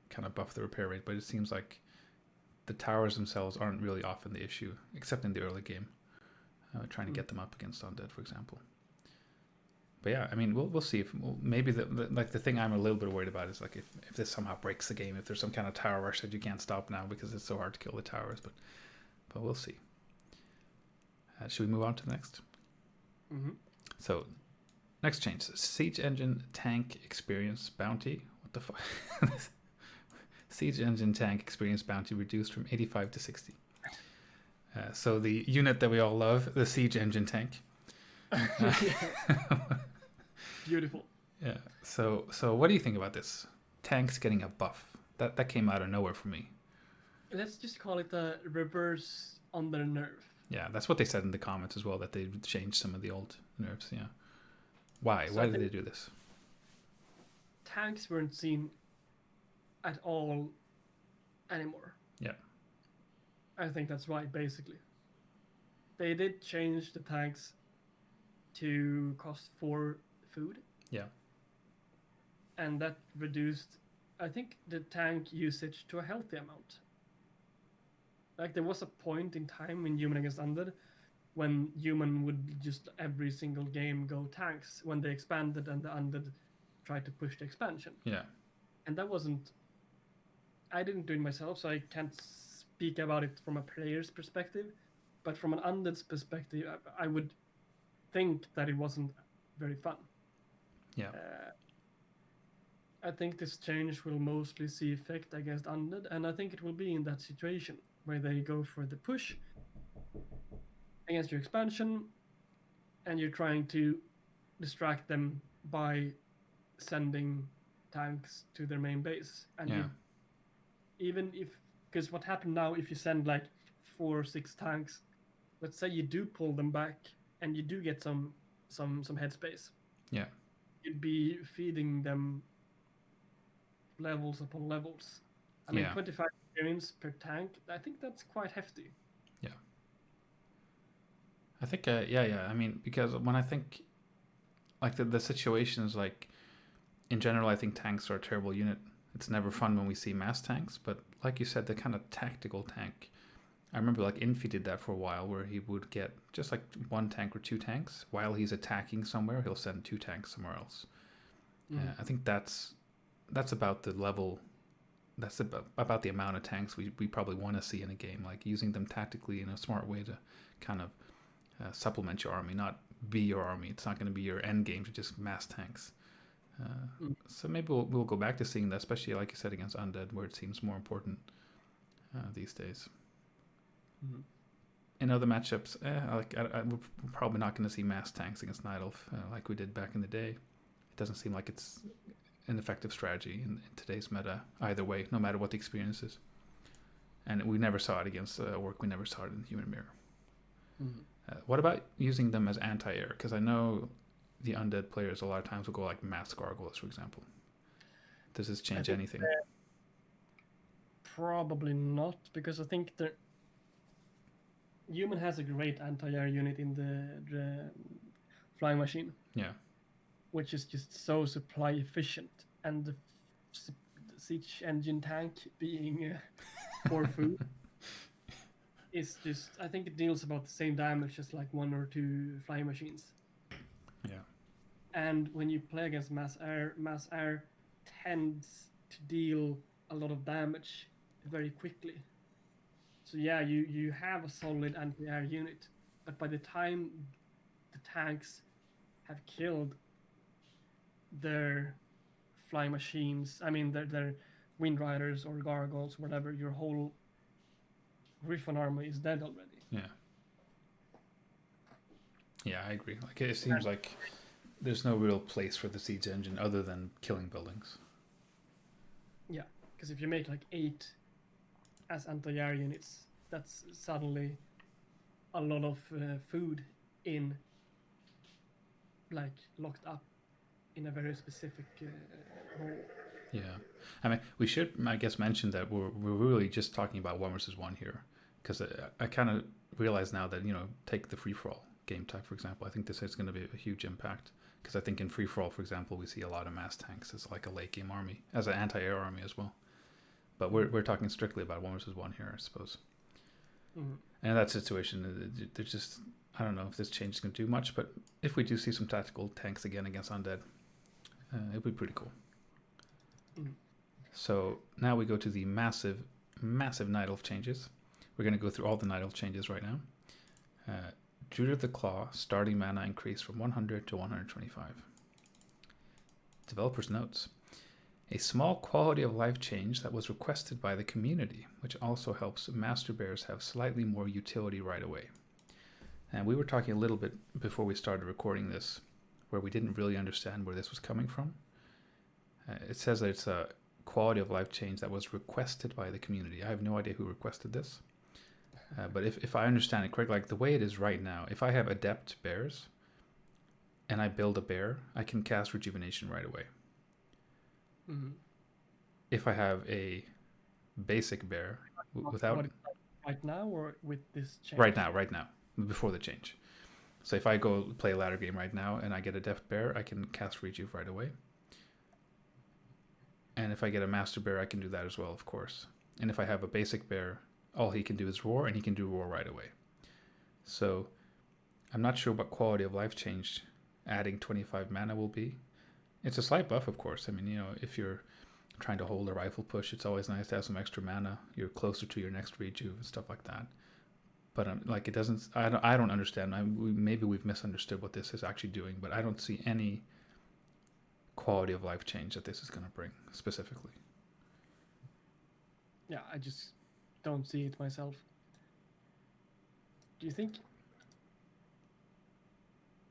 kind of buff the repair rate. But it seems like the towers themselves aren't really often the issue, except in the early game, trying to get them up against Undead, for example. But yeah, I mean, we'll see. If maybe the thing I'm a little bit worried about is like if this somehow breaks the game, if there's some kind of tower rush that you can't stop now because it's so hard to kill the towers. But we'll see. Should we move on to the next? Mm-hmm. So, next change: Siege Engine Tank Experience Bounty. What the fuck? Siege Engine Tank Experience Bounty reduced from 85 to 60. So the unit that we all love, the Siege Engine Tank. Beautiful. Yeah. So what do you think about this? Tanks getting a buff. That came out of nowhere for me. Let's just call it a reverse under nerf. Yeah, that's what they said in the comments as well, that they changed some of the old nerfs. Yeah. Why? So Why did they do this? Tanks weren't seen at all anymore. Yeah. I think that's right, basically. They did change the tanks to cost 4 food. Yeah. And that reduced, I think, the tank usage to a healthy amount. Like, there was a point in time in Human against Undead when Human would just every single game go tanks when they expanded and the Undead tried to push the expansion. Yeah. And that wasn't... I didn't do it myself, so I can't speak about it from a player's perspective. But from an Undead's perspective, I would think that it wasn't very fun. Yeah. I think this change will mostly see effect against Undead, and I think it will be in that situation where they go for the push against your expansion, and you're trying to distract them by sending tanks to their main base. And Yeah. even if, because what happened now, if you send like 4 or 6 tanks, let's say you do pull them back and you do get some headspace. Yeah. You'd be feeding them levels upon levels. I mean, 25 experience per tank, I think that's quite hefty. Yeah. I think, I mean, because when I think, like, the situation is, like, in general, I think tanks are a terrible unit. It's never fun when we see mass tanks, but like you said, the kind of tactical tank. I remember, like, Infi did that for a while, where he would get just, like, 1 tank or 2 tanks. While he's attacking somewhere, he'll send 2 tanks somewhere else. I think that's about the level... That's about the amount of tanks we probably want to see in a game, like using them tactically in a smart way to kind of supplement your army, not be your army. It's not going to be your end game to just mass tanks. So maybe we'll go back to seeing that, especially like you said against Undead, where it seems more important these days. Mm-hmm. In other matchups, we're probably not going to see mass tanks against Night Elf like we did back in the day. It doesn't seem like it's an effective strategy in today's meta either way, no matter what the experience is. And we never saw it against Orc. We never saw it in Human Mirror. Mm-hmm. What about using them as anti-air? Because I know the Undead players a lot of times will go like mass gargoyles, for example. Does this change anything? Probably not, because I think the Human has a great anti-air unit in the flying machine. Yeah. Which is just so supply efficient, and the siege engine tank being for food is just, I think it deals about the same damage as like 1 or 2 flying machines. Yeah. And when you play against mass air tends to deal a lot of damage very quickly. So yeah, you have a solid anti-air unit, but by the time the tanks have killed their flying machines, I mean their wind riders or gargoyles, whatever, your whole Griffon army is dead already. Yeah, I agree. Like, it seems like there's no real place for the siege engine other than killing buildings. Yeah, because if you make like 8 as anti-air units, that's suddenly a lot of food in, like, locked up in a very specific hole. Yeah, I mean, we should, I guess, mention that we're really just talking about 1 versus 1 here. because I kind of realize now that, take the free-for-all game type, for example. I think this is going to be a huge impact, because I think in free-for-all, for example, we see a lot of mass tanks as like a late game army, as an anti-air army as well. But we're talking strictly about 1v1 here, I suppose. Mhm. And in that situation, there's just, I don't know if this change is going to do much, but if we do see some tactical tanks again against Undead, it'd be pretty cool. Mhm. So now we go to the massive Night Elf changes. We're going to go through all the Night Elf changes right now. Druid of the Claw, starting mana increase from 100 to 125. Developer's notes. A small quality of life change that was requested by the community, which also helps Master Bears have slightly more utility right away. And we were talking a little bit before we started recording this, where we didn't really understand where this was coming from. It says that it's a quality of life change that was requested by the community. I have no idea who requested this. But if I understand it correctly, like the way it is right now, if I have Adept Bears and I build a bear, I can cast Rejuvenation right away. Mm-hmm. If I have a basic bear without... What, right now or with this change? Right now, before the change. So if I go play a ladder game right now and I get a Adept Bear, I can cast Rejuve right away. And if I get a Master Bear, I can do that as well, of course. And if I have a basic bear, all he can do is roar, and he can do roar right away. So I'm not sure what quality of life change adding 25 mana will be. It's a slight buff, of course. I mean, if you're trying to hold a rifle push, it's always nice to have some extra mana. You're closer to your next rejuve and stuff like that. But it doesn't. I don't understand. Maybe we've misunderstood what this is actually doing, but I don't see any quality of life change that this is going to bring specifically. Yeah, I just don't see it myself. Do you think?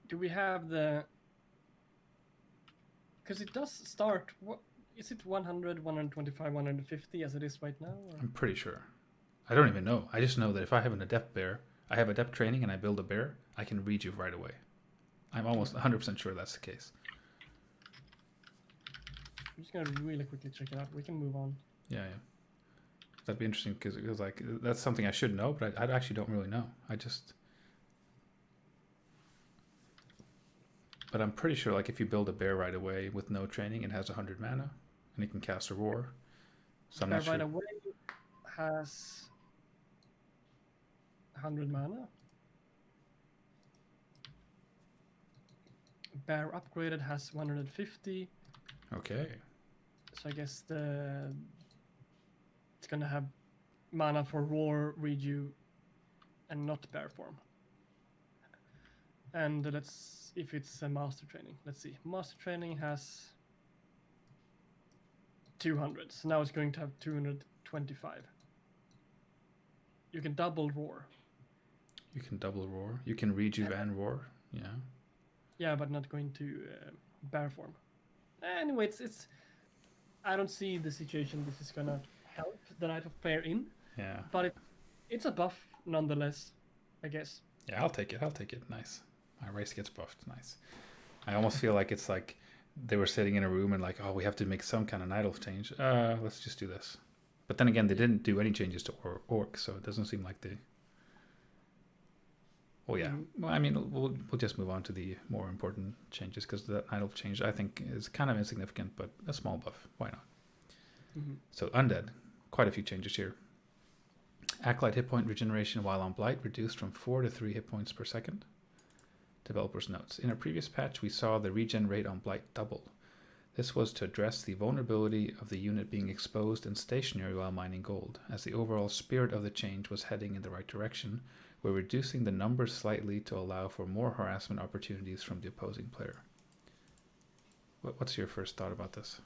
Do we have the? Because it does start. What is it? 100, 125, 150 as it is right now? Or? I'm pretty sure. I don't even know. I just know that if I have an Adept Bear, I have Adept training and I build a bear, I can rejuve right away. I'm almost 100% sure that's the case. I'm just gonna really quickly check it out. We can move on. Yeah. That'd be interesting because it was like, that's something I should know, but I actually don't really know. But I'm pretty sure like if you build a bear right away with no training, it has 100 mana and it can cast a roar. So I'm not sure. Right away has 100 mana. Bear upgraded has 150. Okay. So I guess it's gonna have mana for roar, reju, and not bear form. And if it's a master training. Let's see. Master training has 200. So now it's going to have 225. You can double roar. You can double roar. You can rejuve and roar. Yeah. Yeah, but not going to bear form. Anyway, it's. I don't see the situation this is gonna help the Knight of Player in. Yeah. But it's a buff nonetheless, I guess. Yeah, I'll take it. Nice. My race gets buffed. Nice. I almost feel like it's like they were sitting in a room and like, oh, we have to make some kind of Night Elf change. Let's just do this. But then again, they didn't do any changes to Orc, so it doesn't seem like they... Well, yeah. Well, I mean, we'll just move on to the more important changes because that Night Elf change, I think, is kind of insignificant, but a small buff. Why not? Mm-hmm. So Undead, quite a few changes here. Acolyte hit point regeneration while on Blight reduced from 4 to 3 hit points per second. Developer's notes. In a previous patch, we saw the regen rate on Blight double. This was to address the vulnerability of the unit being exposed and stationary while mining gold, as the overall spirit of the change was heading in the right direction. We're reducing the numbers slightly to allow for more harassment opportunities from the opposing player. What's your first thought about this?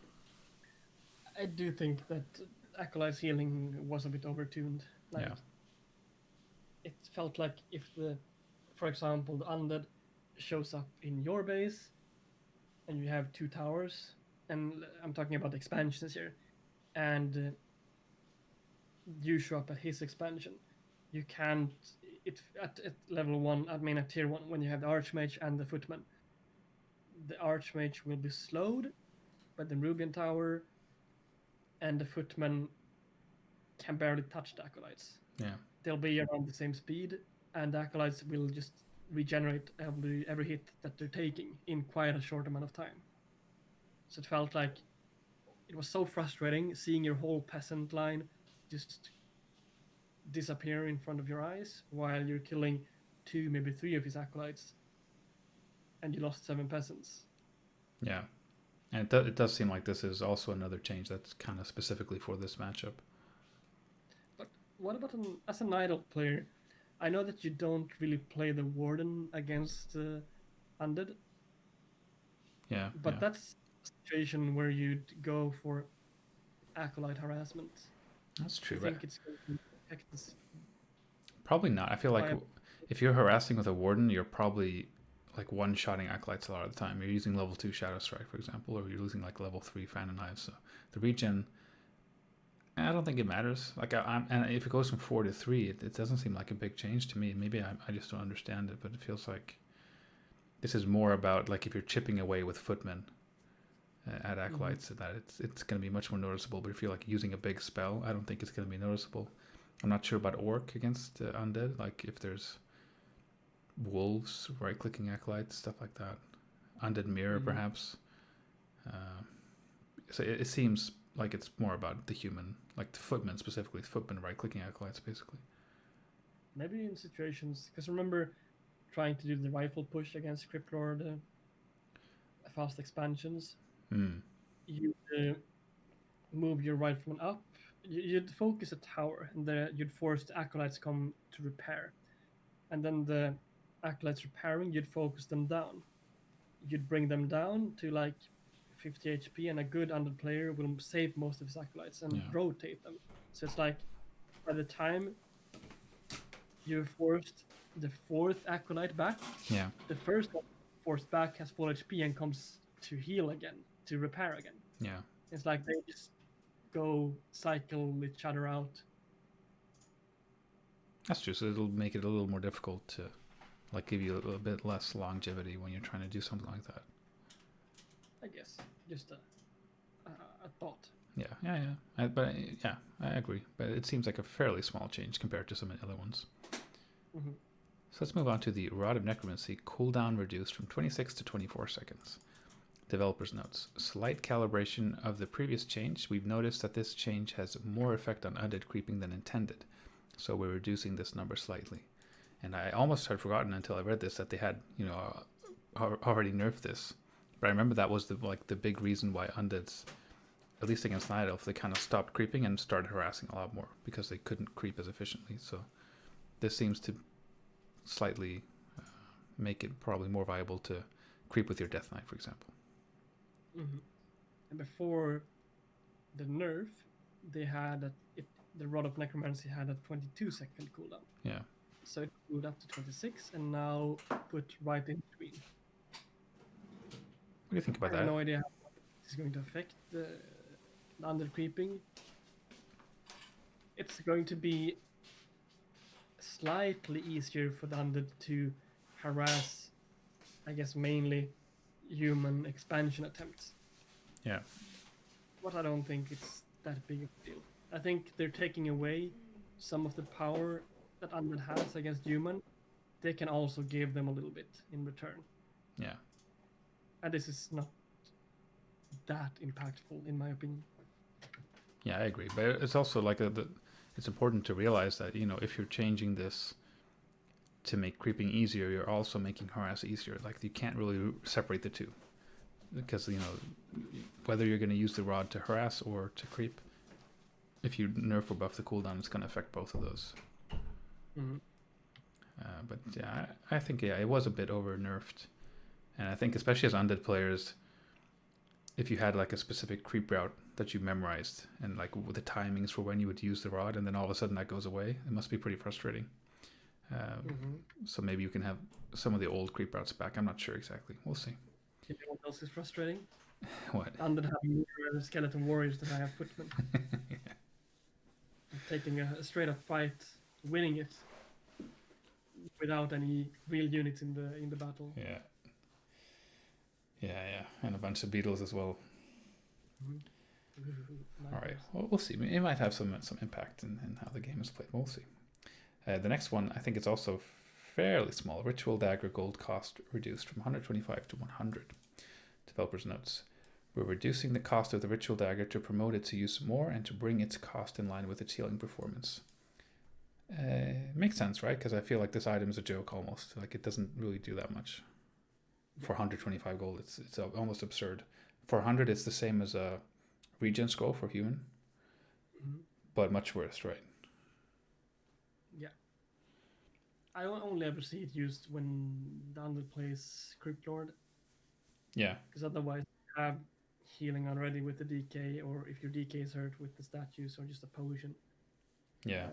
I do think that Acolyte's healing was a bit overtuned. Yeah. It felt like if for example, the Undead shows up in your base and you have 2 towers, and I'm talking about expansions here, and you show up at his expansion, you can't... At level 1, I mean at tier 1, when you have the Archmage and the Footman, the Archmage will be slowed by the Rubian Tower, and the Footman can barely touch the Acolytes. Yeah. They'll be around the same speed, and the acolytes will just regenerate every hit that they're taking in quite a short amount of time. So it felt like it was so frustrating seeing your whole peasant line just disappear in front of your eyes while you're killing 2, maybe 3 of his acolytes, and you lost 7 peasants. Yeah. And it does seem like this is also another change that's kind of specifically for this matchup. But what about as an idle player? I know that you don't really play the warden against undead, Yeah. but Yeah. that's a situation where you'd go for acolyte harassment. That's Do true. you But think it's going to affect this probably not. I feel like by if you're harassing with a warden, you're probably like one-shotting acolytes a lot of the time. You're using level 2 Shadow Strike, for example, or you're using like level 3 Fan and Knives. So the regen, I don't think it matters. Like and if it goes from 4 to 3, it doesn't seem like a big change to me. Maybe I just don't understand it, but it feels like this is more about like if you're chipping away with footmen at acolytes, that it's going to be much more noticeable. But if you're like using a big spell, I don't think it's going to be noticeable. I'm not sure about orc against undead. Like if there's wolves, right-clicking acolytes, stuff like that. Undead mirror, perhaps. So it seems like it's more about the human, like the footmen specifically, footmen right-clicking acolytes, basically. maybe in situations, because remember trying to do the rifle push against Crypt Lord fast expansions, you move your rifleman up, you'd focus a tower, and you'd force the acolytes come to repair, and then the acolytes repairing, you'd focus them down. You'd bring them down to like 50 HP, and a good undead player will save most of his acolytes and rotate them. So it's like by the time you've forced the 4th acolyte back, the first one forced back has full HP and comes to heal again, to repair again. Yeah. It's like they just go cycle each other out. That's true. So it'll make it a little more difficult to like give you a bit less longevity when you're trying to do something like that. I guess just a thought. But I agree. But it seems like a fairly small change compared to some of the other ones. Mm-hmm. So let's move on to the Rod of Necromancy, cooldown reduced from 26 to 24 seconds. Developer's notes. Slight calibration of the previous change. We've noticed that this change has more effect on undead creeping than intended, so we're reducing this number slightly. And I almost had forgotten until I read this that they had, already nerfed this. But I remember that was the big reason why undeads, at least against Night Elf, they kind of stopped creeping and started harassing a lot more because they couldn't creep as efficiently. So this seems to slightly make it probably more viable to creep with your Death Knight, for example. Mm-hmm. And before the nerf, they had the Rod of Necromancy had a 22-second cooldown. Yeah. So it moved up to 26, and now put right in between. What do you think about that? I have no idea how this is going to affect the undead creeping. It's going to be slightly easier for the undead to harass, I guess, mainly human expansion attempts. Yeah. But I don't think it's that big of a deal. I think they're taking away some of the power that undead has against human. They can also give them a little bit in return. Yeah. And this is not that impactful, in my opinion. Yeah, I agree. But it's also like it's important to realize that, if you're changing this to make creeping easier, you're also making harass easier. Like you can't really separate the two. Because, whether you're going to use the rod to harass or to creep, if you nerf or buff the cooldown, it's going to affect both of those. Mm-hmm. But yeah, I think it was a bit over nerfed. And I think especially as undead players, if you had like a specific creep route that you memorized and like with the timings for when you would use the rod and then all of a sudden that goes away, it must be pretty frustrating. So maybe you can have some of the old creep routes back. I'm not sure exactly. We'll see. You know what else is frustrating? What? Undead having more skeleton warriors than I have footmen. Yeah. Taking a straight up fight, winning it without any real units in the battle. Yeah. Yeah, and a bunch of beetles as well. All right, well, we'll see. It might have some impact in how the game is played. We'll see. The next one, I think it's also fairly small. Ritual Dagger gold cost reduced from 125 to 100. Developer's notes. We're reducing the cost of the Ritual Dagger to promote its use more and to bring its cost in line with its healing performance. Makes sense, right? Because I feel like this item is a joke almost. Like it doesn't really do that much. For 125 gold, it's almost absurd. For 100, it's the same as a regen scroll for human, but much worse, right? Yeah. I only ever see it used when the Undead plays Crypt Lord. Yeah. Because otherwise, you have healing already with the DK, or if your DK is hurt with the statues or just a potion. Yeah.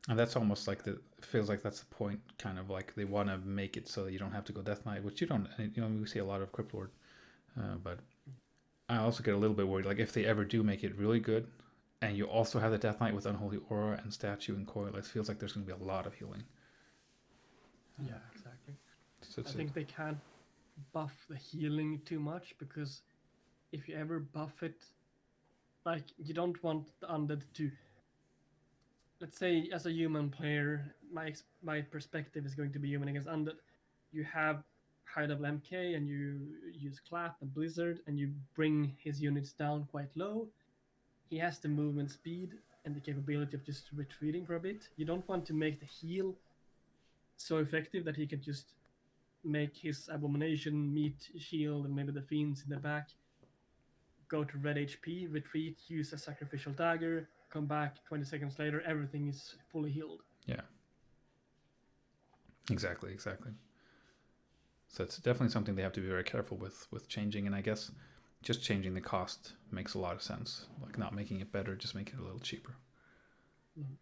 And that's almost like feels like that's the point, kind of like they want to make it so that you don't have to go Death Knight, which you don't. We see a lot of Crypt Lord, but I also get a little bit worried. Like if they ever do make it really good, and you also have the Death Knight with Unholy Aura and Statue and Coil, it feels like there's going to be a lot of healing. Yeah, exactly. So I think they can't buff the healing too much, because if you ever buff it, like you don't want the Undead to. Let's say, as a human player, my perspective is going to be human against Undead. You have high level MK and you use Clap and Blizzard and you bring his units down quite low. He has the movement speed and the capability of just retreating for a bit. You don't want to make the heal so effective that he can just make his Abomination meet shield and maybe the Fiends in the back, go to red HP, retreat, use a Sacrificial Dagger, come back 20 seconds later, everything is fully healed. Yeah. Exactly. So it's definitely something they have to be very careful with changing, and I guess just changing the cost makes a lot of sense. Like not making it better, just making it a little cheaper. Mm-hmm.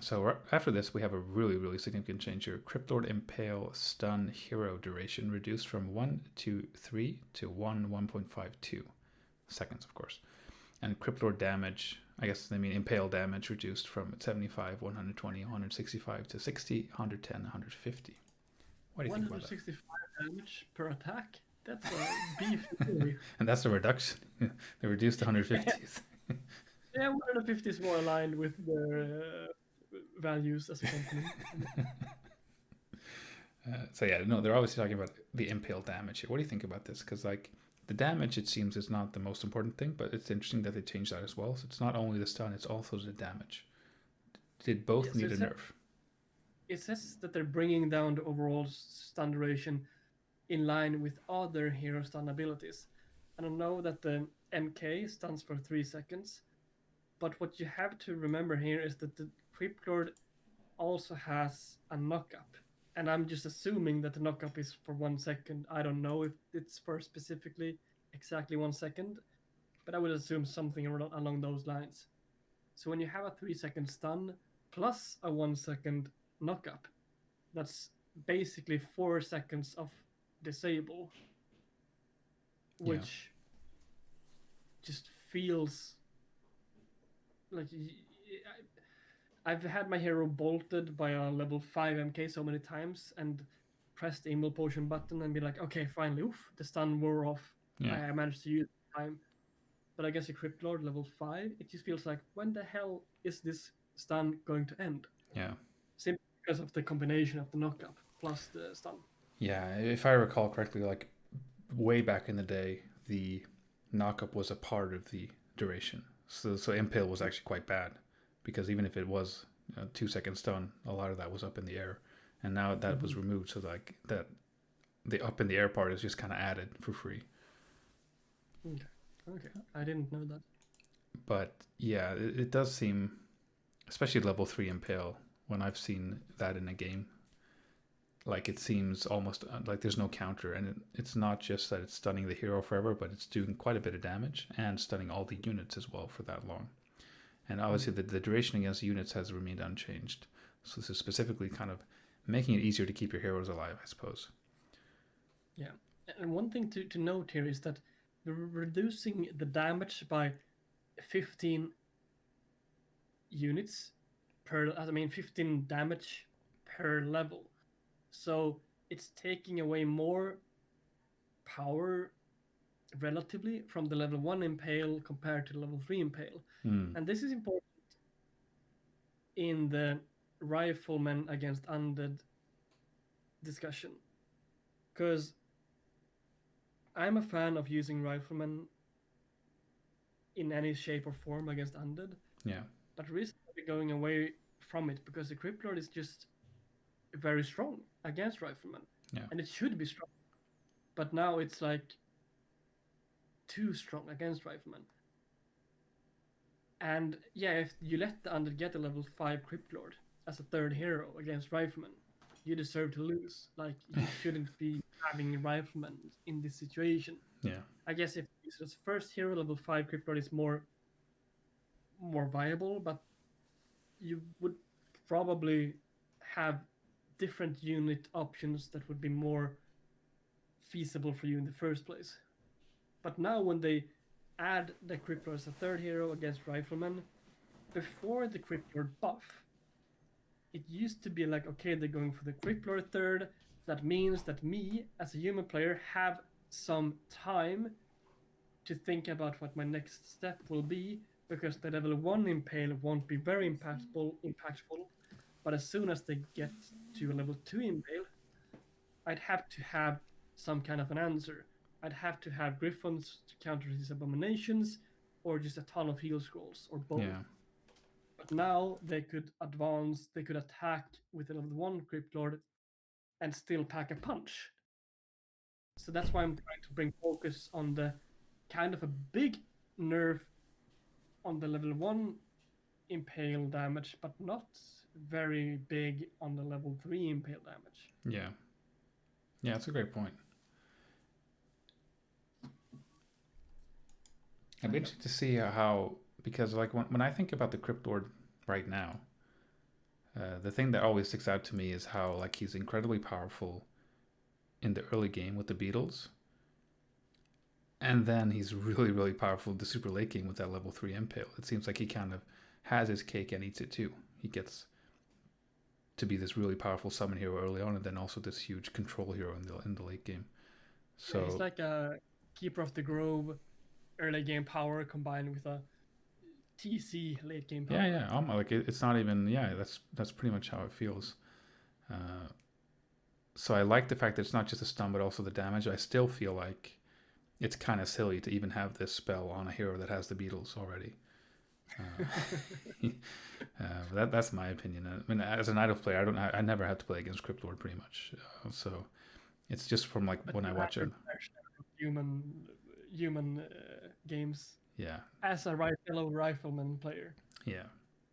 So after this, we have a really, really significant change here. Crypt Lord Impale stun hero duration reduced from 1 to 3 to 1.52 seconds, of course. And Crypt Lord damage, I guess they mean Impale damage, reduced from 75, 120, 165 to 60, 110, 150. What do you think about that? 165 damage per attack? That's a beef. And that's the reduction. They reduced to 150s. Yeah, 150 is more aligned with their values as a company. So yeah, no, they're obviously talking about the Impale damage here. What do you think about this? Because like the damage, it seems, is not the most important thing, but it's interesting that they changed that as well. So it's not only the stun, it's also the damage. Did both need a nerf? It says that they're bringing down the overall stun duration in line with other hero stun abilities. And I know that the MK stuns for 3 seconds, but what you have to remember here is that the Crypt Lord also has a knock-up. And I'm just assuming that the knock-up is for 1 second. I don't know if it's for specifically exactly 1 second, but I would assume something along those lines. So when you have a 3-second stun plus a 1 second knock-up, that's basically 4 seconds of disable, which just feels like I've had my hero bolted by a level 5 MK so many times and pressed the Impale Potion button and be like, okay, finally, oof, the stun wore off. Yeah. I managed to use the time. But I guess a Crypt Lord level 5, it just feels like, when the hell is this stun going to end? Yeah. Simply because of the combination of the knock-up plus the stun. Yeah, if I recall correctly, like way back in the day, the knock-up was a part of the duration. So Impale was actually quite bad, because even if it was a 2-second stun, a lot of that was up in the air, and now that was removed. So like that, the up in the air part is just kind of added for free. Okay, I didn't know that. But yeah, it does seem, especially level 3 Impale, when I've seen that in a game, like it seems almost like there's no counter, and it's not just that it's stunning the hero forever, but it's doing quite a bit of damage and stunning all the units as well for that long. And obviously the duration against units has remained unchanged. So this is specifically kind of making it easier to keep your heroes alive, I suppose. Yeah, and one thing to note here is that we're reducing the damage by 15 units per, 15 damage per level. So it's taking away more power relatively from the level 1 Impale compared to level 3 Impale. And this is important in the rifleman against undead discussion, because I'm a fan of using riflemen in any shape or form against undead, Yeah. but recently going away from it because the Crypt Lord is just very strong against riflemen, Yeah. and it should be strong, but now it's like too strong against riflemen. And yeah, if you let the undead get a level 5 Crypt Lord as a third hero against riflemen, you deserve to lose. Like, you shouldn't be having riflemen in this situation. Yeah. I guess if this first hero level 5 Crypt Lord is more viable, but you would probably have different unit options that would be more feasible for you in the first place. But now when they add the Crypt Lord as a third hero against riflemen, before the Crypt Lord buff, it used to be like, okay, they're going for the Crypt Lord third. That means that me, as a human player, have some time to think about what my next step will be, because the level 1 Impale won't be very impactful. But as soon as they get to a level 2 Impale, I'd have to have some kind of an answer. I'd have to have Griffons to counter his abominations, or just a ton of heal scrolls, or both. Yeah. But now they could advance, they could attack with a level 1 Crypt Lord and still pack a punch. So that's why I'm trying to bring focus on the kind of a big nerf on the level 1 Impale damage, but not very big on the level 3 Impale damage. Yeah. Yeah, that's a great point. I'd be interested to see how, because like when I think about the Crypt Lord right now, the thing that always sticks out to me is how like he's incredibly powerful in the early game with the beetles, and then he's really really powerful in the super late game with that level 3 Impale. It seems like he kind of has his cake and eats it too. He gets to be this really powerful summon hero early on, and then also this huge control hero in the late game. So Yeah, he's like a Keeper of the Grove early game power combined with a TC late game power. yeah, like it's not even, yeah, that's pretty much how it feels. Uh, so I like the fact that it's not just a stun but also the damage. I still feel like it's kind of silly to even have this spell on a hero that has the beetles already. That's my opinion. I mean, as an idle player, I never had to play against Crypt Lord pretty much. So it's just from like But when you I have watch it. your fair share of human games Yeah, as a fellow rifleman player. yeah.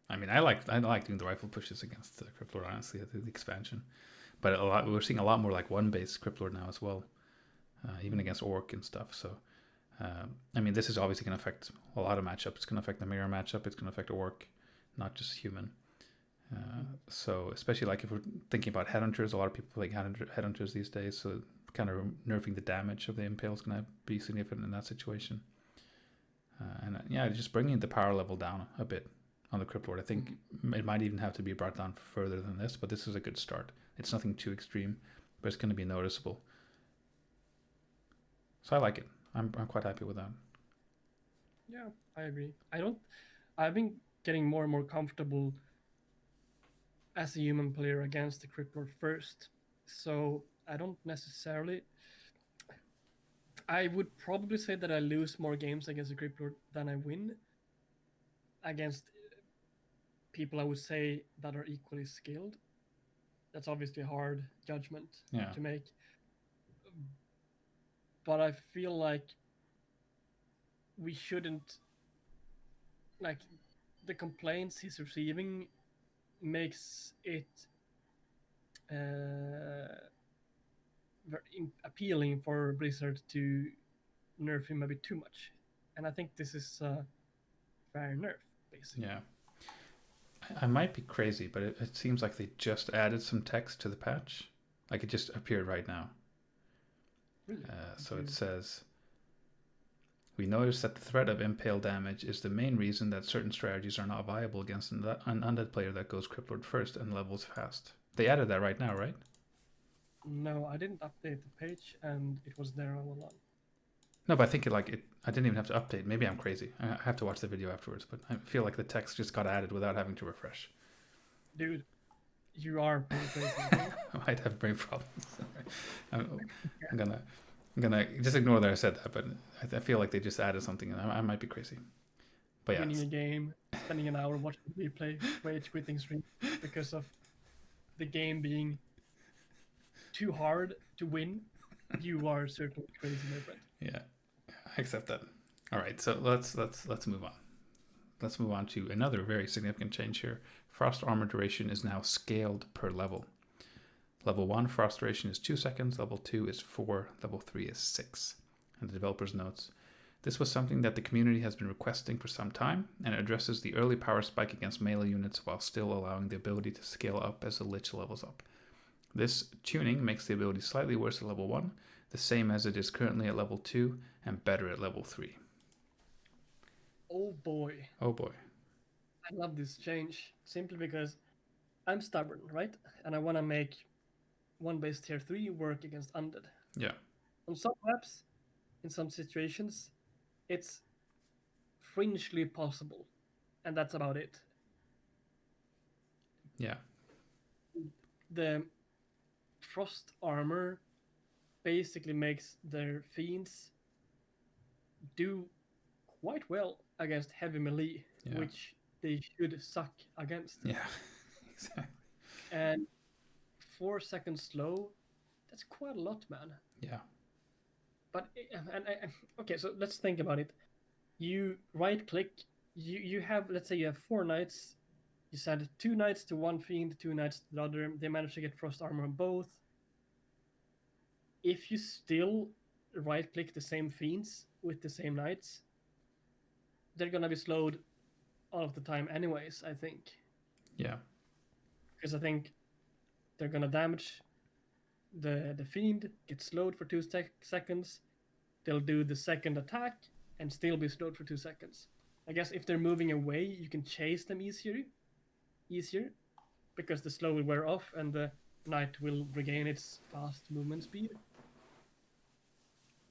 I mean, I like doing the rifle pushes against the Crypt Lord, honestly, the expansion. But we're seeing a lot more like one base Crypt Lord now as well, even against Orc and stuff. So I mean, this is obviously going to affect a lot of matchups. It's going to affect the mirror matchup. It's going to affect Orc, not just human. So especially like if we're thinking about headhunters, a lot of people play headhunters these days. So kind of nerfing the damage of the Impale is going to be significant in that situation. And yeah, just bringing the power level down a bit on the Crypt Lord. I think it might even have to be brought down further than this, but this is a good start. It's nothing too extreme, but it's going to be noticeable. So I like it. I'm quite happy with that. Yeah, I agree. I've been getting more and more comfortable as a human player against the Crypt Lord first. So I don't necessarily. I would probably say that I lose more games against the Crypt Lord than I win against people I would say that are equally skilled. That's obviously a hard judgment Yeah. to make. But I feel like we shouldn't, like, the complaints he's receiving makes it very appealing for Blizzard to nerf him a bit too much. And I think this is a fair nerf, basically. Yeah. I might be crazy, but it seems like they just added some text to the patch. Like it just appeared right now. Really? So it says, we noticed that the threat of Impale Damage is the main reason that certain strategies are not viable against an undead player that goes Crypt Lord first and levels fast. They added that right now, right? No, I didn't update the page, and it was there all along. No, but I think I didn't even have to update. Maybe I'm crazy. I have to watch the video afterwards, but I feel like the text just got added without having to refresh. Dude, you are pretty crazy. Okay? I might have brain problems. I'm, I'm gonna just ignore that I said that, but I feel like they just added something, and I might be crazy. But yeah, Winning a game, spending an hour watching the replay, rage quitting stream because of the game being too hard to win. You are certainly crazy, my friend. yeah, I accept that. All right, so let's move on. Let's move on to another very significant change here. Frost armor duration is now scaled per level. Level 1 frost duration is 2 seconds, level 2 is 4, level 3 is 6. And the developer's notes, this was something that the community has been requesting for some time, and it addresses the early power spike against melee units while still allowing the ability to scale up as the Lich levels up. This tuning makes the ability slightly worse at level 1, the same as it is currently at level 2, and better at level 3. Oh boy. Oh boy. I love this change simply because I'm stubborn, right? And I want to make one base tier 3 work against Undead. Yeah. On some maps, in some situations, it's fringely possible, and that's about it. Yeah. The frost armor basically makes their fiends do quite well against heavy melee, Yeah. which they should suck against. Yeah. Exactly. And 4 seconds slow, that's quite a lot, man. Yeah. But okay, so let's think about it. You right click, you have, let's say you have 4 knights. You send 2 knights to one fiend, 2 knights to the other. They manage to get frost armor on both. If you still right click the same fiends with the same knights, they're gonna be slowed all of the time anyways, I think. Yeah. Because I think they're gonna damage the fiend, get slowed for 2 seconds. They'll do the second attack and still be slowed for 2 seconds. I guess if they're moving away, you can chase them easier, because the slow will wear off and the knight will regain its fast movement speed.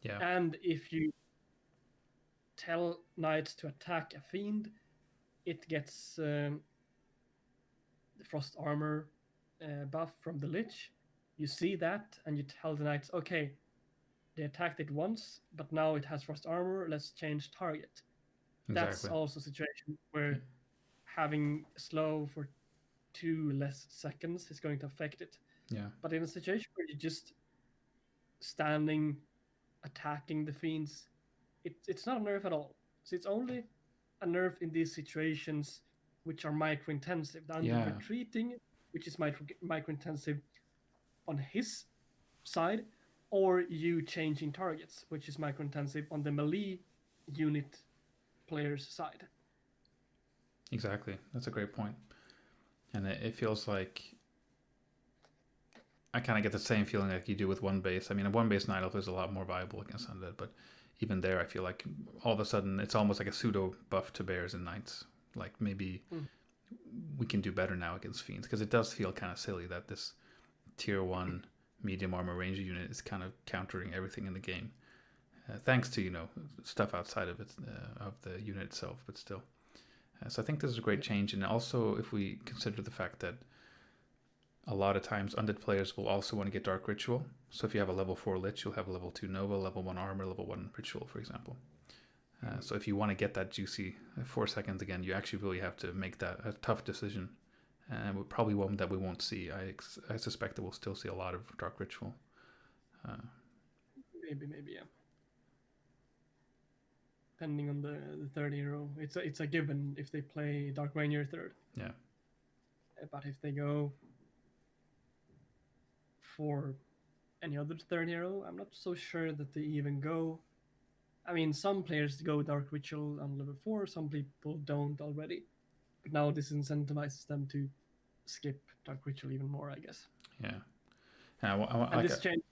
Yeah. And if you tell knights to attack a fiend, it gets the frost armor buff from the Lich. You see that, and you tell the knights, okay, they attacked it once, but now it has frost armor. Let's change target. Exactly. That's also a situation where having slow for 2 less seconds is going to affect it. Yeah. But in a situation where you're just standing, attacking the fiends, it's not a nerf at all. So it's only a nerf in these situations which are micro-intensive. The Undead retreating, which is micro-intensive on his side, or you changing targets, which is micro-intensive on the melee unit player's side. Exactly. That's a great point. And it feels like I kind of get the same feeling like you do with one base. I mean, a one base Night Elf is a lot more viable against Undead, but even there, I feel like all of a sudden it's almost like a pseudo buff to bears and knights. Like maybe we can do better now against fiends, because it does feel kind of silly that this tier 1 medium armor ranger unit is kind of countering everything in the game, thanks to stuff outside of it, of the unit itself, but still. So I think this is a great change. And also, if we consider the fact that a lot of times Undead players will also want to get Dark Ritual. So if you have a level 4 Lich, you'll have a level 2 Nova, level 1 Armor, level 1 Ritual, for example. So if you want to get that juicy 4 seconds again, you actually really have to make that a tough decision. And probably one that we won't see. I suspect that we'll still see a lot of Dark Ritual. Maybe, yeah. Depending on the third hero, it's a given if they play Dark Ranger third. Yeah. But if they go for any other third hero, I'm not so sure that they even go. I mean, some players go Dark Ritual on level 4, some people don't already. But now this incentivizes them to skip Dark Ritual even more, I guess. Yeah. And this change,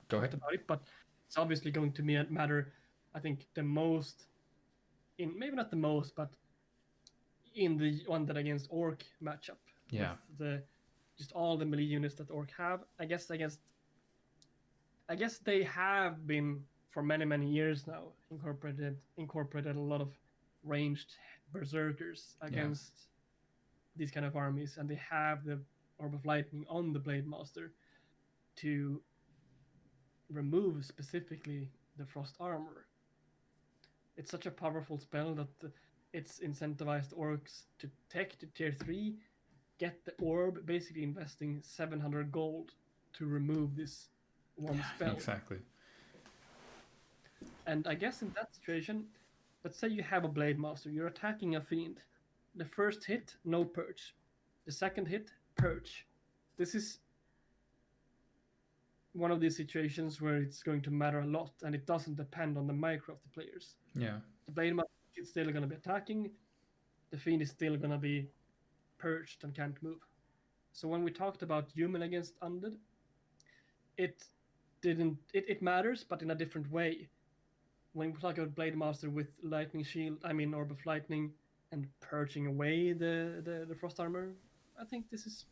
go ahead. About it, but it's obviously going to matter, I think, the most, maybe not the most, but in the Undead against Orc matchup. Yeah. With just all the melee units that Orc have. I guess they have been for many years now incorporated a lot of ranged berserkers against these kind of armies, and they have the Orb of Lightning on the Blade Master to remove specifically the Frost Armor. It's such a powerful spell that it's incentivized orcs to tech to tier 3, get the orb, basically investing 700 gold to remove this one spell. Exactly. And I guess in that situation, let's say you have a Blade Master, you're attacking a fiend. The first hit, no purge. The second hit, purge. This is one of these situations where it's going to matter a lot, and it doesn't depend on the micro of the players. Yeah. The Blade Master is still going to be attacking, the fiend is still going to be purged and can't move. So when we talked about human against undead, it matters, but in a different way. When we talk about Blade Master with Lightning Shield, I mean Orb of Lightning, and purging away the Frost Armor, I think this is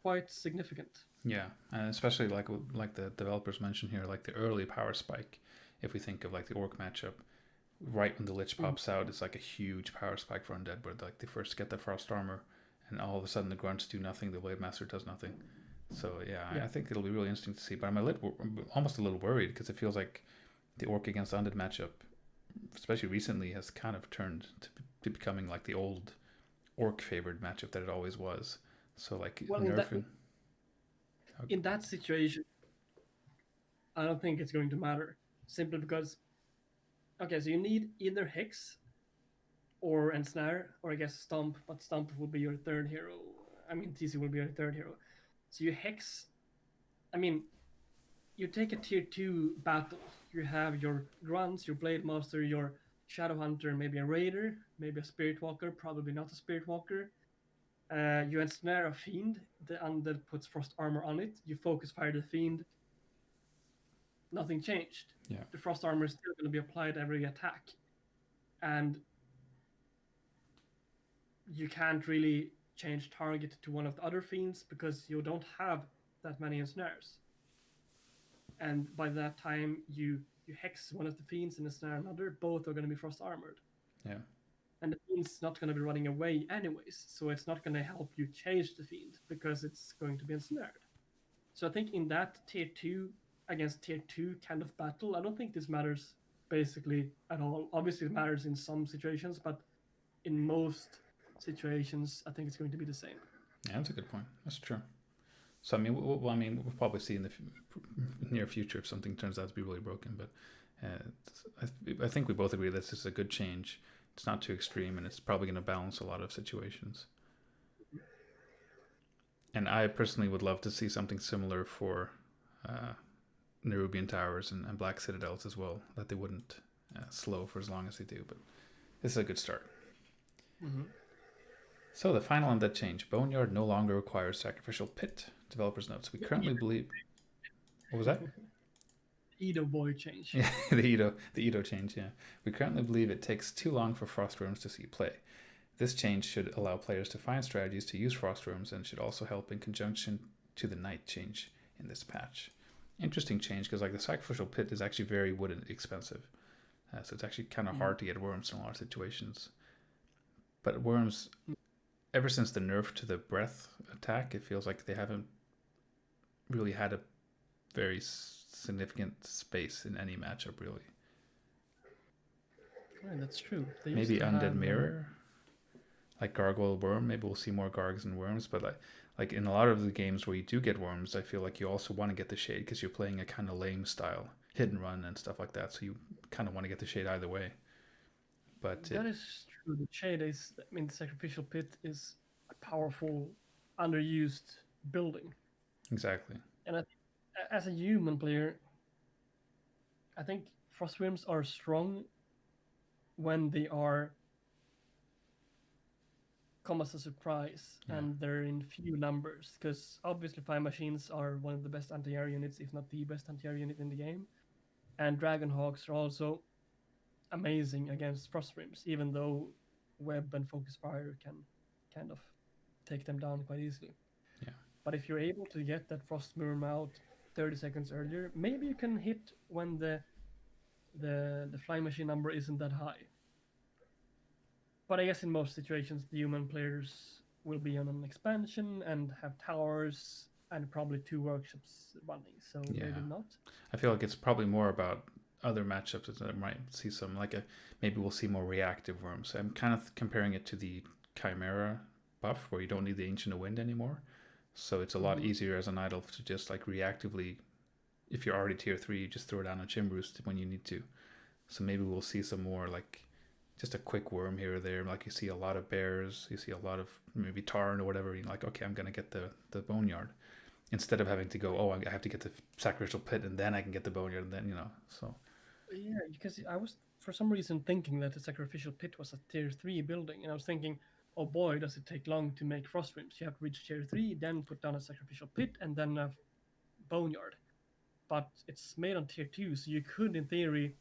quite significant. Yeah, and especially like the developers mentioned here, like the early power spike. If we think of like the orc matchup, right when the Lich pops out, it's like a huge power spike for Undead, where like they first get the Frost Armor, and all of a sudden the grunts do nothing, the Blade Master does nothing. So yeah. I think it'll be really interesting to see. But I'm almost a little worried because it feels like the orc against undead matchup, especially recently, has kind of turned to becoming like the old orc favored matchup that it always was. So like nerfing. In that situation, I don't think it's going to matter. Simply because, okay, so you need either Hex or Ensnare, or I guess Stomp, but Stomp will be your third hero. I mean, TC will be your third hero. So you Hex, I mean, you take a tier 2 battle. You have your Grunts, your Blade Master, your Shadow Hunter, maybe a Raider, maybe a Spirit Walker, probably not a Spirit Walker. You ensnare a fiend, the undead puts Frost Armor on it, you focus fire the fiend, nothing changed. Yeah. The Frost Armor is still going to be applied every attack. And you can't really change target to one of the other fiends because you don't have that many ensnares. And by that time, you hex one of the fiends and ensnare another, both are going to be Frost Armored. Yeah. And the fiend's not going to be running away anyways, so it's not going to help you change the fiend because it's going to be ensnared. So I think in that tier 2 against tier 2 kind of battle, I don't think this matters basically at all. Obviously it matters in some situations, but in most situations I think it's going to be the same. Yeah, that's a good point. That's true. So I mean, we'll probably see in the near future if something turns out to be really broken. But I think we both agree that this is a good change. It's not too extreme, and it's probably going to balance a lot of situations. And I personally would love to see something similar for Nerubian Towers and Black Citadels as well, that they wouldn't slow for as long as they do. But this is a good start. Mm-hmm. So the final Undead change. Boneyard no longer requires Sacrificial Pit. Developers notes. We currently believe... What was that? Edo boy change. Yeah, the Edo change, yeah. We currently believe it takes too long for Frost Worms to see play. This change should allow players to find strategies to use Frost Worms and should also help in conjunction to the Night change in this patch. Interesting change because like the Sacrificial Pit is actually very wood and expensive. So it's actually kind of hard to get worms in a lot of situations. But worms, ever since the nerf to the breath attack, it feels like they haven't really had a very significant space in any matchup, really. Right, that's true. Maybe Undead Mirror, like Gargoyle Worm. Maybe we'll see more Gargs and Worms. But like in a lot of the games where you do get worms, I feel like you also want to get the shade because you're playing a kind of lame style, hit and run and stuff like that. So you kind of want to get the shade either way. But that is true. The shade is, I mean, the Sacrificial Pit is a powerful, underused building. Exactly. And as a human player, I think Frost Worms are strong when they are come as a surprise and they're in few numbers. Because obviously Fire Machines are one of the best anti-air units, if not the best anti-air unit in the game. And Dragonhawks are also amazing against Frost Worms, even though Web and Focus Fire can kind of take them down quite easily. Yeah. But if you're able to get that Frost Worm out 30 seconds earlier, maybe you can hit when the flying machine number isn't that high. But I guess in most situations, the human players will be on an expansion and have towers and probably 2 workshops running, so Yeah. maybe not. I feel like it's probably more about other matchups that I might see some maybe we'll see more reactive worms. I'm kind of comparing it to the Chimera buff where you don't need the Ancient of Wind anymore. So it's a lot easier as an idol to just like reactively, if you're already tier 3, you just throw down a Chimbroost when you need to. So maybe we'll see some more like just a quick worm here or there. Like you see a lot of bears, you see a lot of maybe Tarn or whatever. You're like, okay, I'm going to get the Boneyard. Instead of having to go, oh, I have to get the Sacrificial Pit and then I can get the Boneyard and then, so. Yeah, because I was for some reason thinking that the Sacrificial Pit was a tier 3 building, and I was thinking, oh boy, does it take long to make Frost Rims. You have to reach tier 3, then put down a Sacrificial Pit, and then a Boneyard. But it's made on tier 2, so you could, in theory,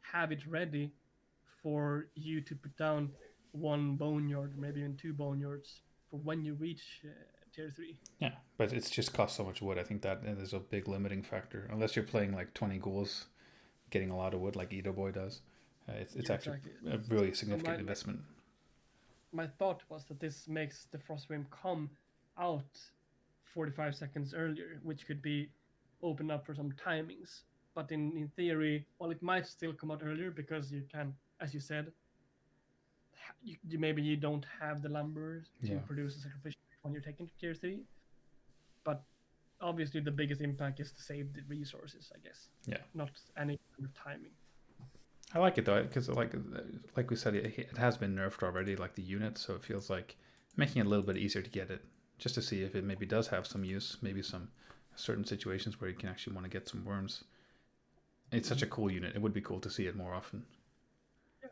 have it ready for you to put down 1 Boneyard, maybe even 2 Boneyards, for when you reach tier 3. Yeah, but it's just cost so much wood. I think that is a big limiting factor. Unless you're playing like 20 ghouls, getting a lot of wood like Edo Boy does. It's actually a really significant investment. My thought was that this makes the Frost Rim come out 45 seconds earlier, which could be opened up for some timings. But in theory, well, it might still come out earlier because you can, as you said, maybe you don't have the lumber to produce a sacrificial when you're taking to tier 3. But obviously the biggest impact is to save the resources, I guess. Yeah. Not any kind of timing. I like it though, because like we said, it has been nerfed already, like the unit, so it feels like making it a little bit easier to get it, just to see if it maybe does have some use, maybe some certain situations where you can actually want to get some worms. It's such a cool unit. It would be cool to see it more often. Yeah,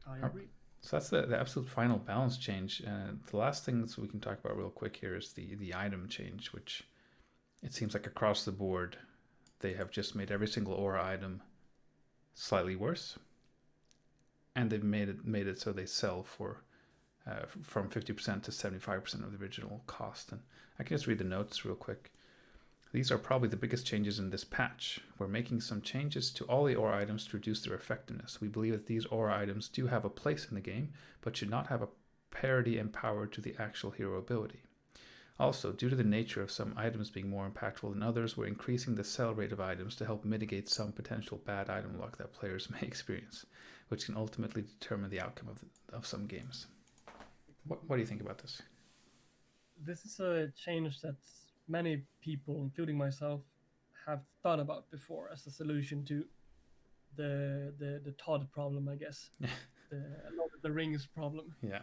I agree. So that's the absolute final balance change. The last things we can talk about real quick here is the item change, which it seems like across the board, they have just made every single aura item slightly worse, and they've made it so they sell for from 50% to 75% of the original cost. And I can just read the notes real quick. These are probably the biggest changes in this patch. We're making some changes to all the aura items to reduce their effectiveness. We believe that these aura items do have a place in the game, but should not have a parity and power to the actual hero ability. Also, due to the nature of some items being more impactful than others, we're increasing the sell rate of items to help mitigate some potential bad item luck that players may experience, which can ultimately determine the outcome of some games. What do you think about this? This is a change that many people, including myself, have thought about before as a solution to the Todd problem, I guess. the Lord of the Rings problem. Yeah.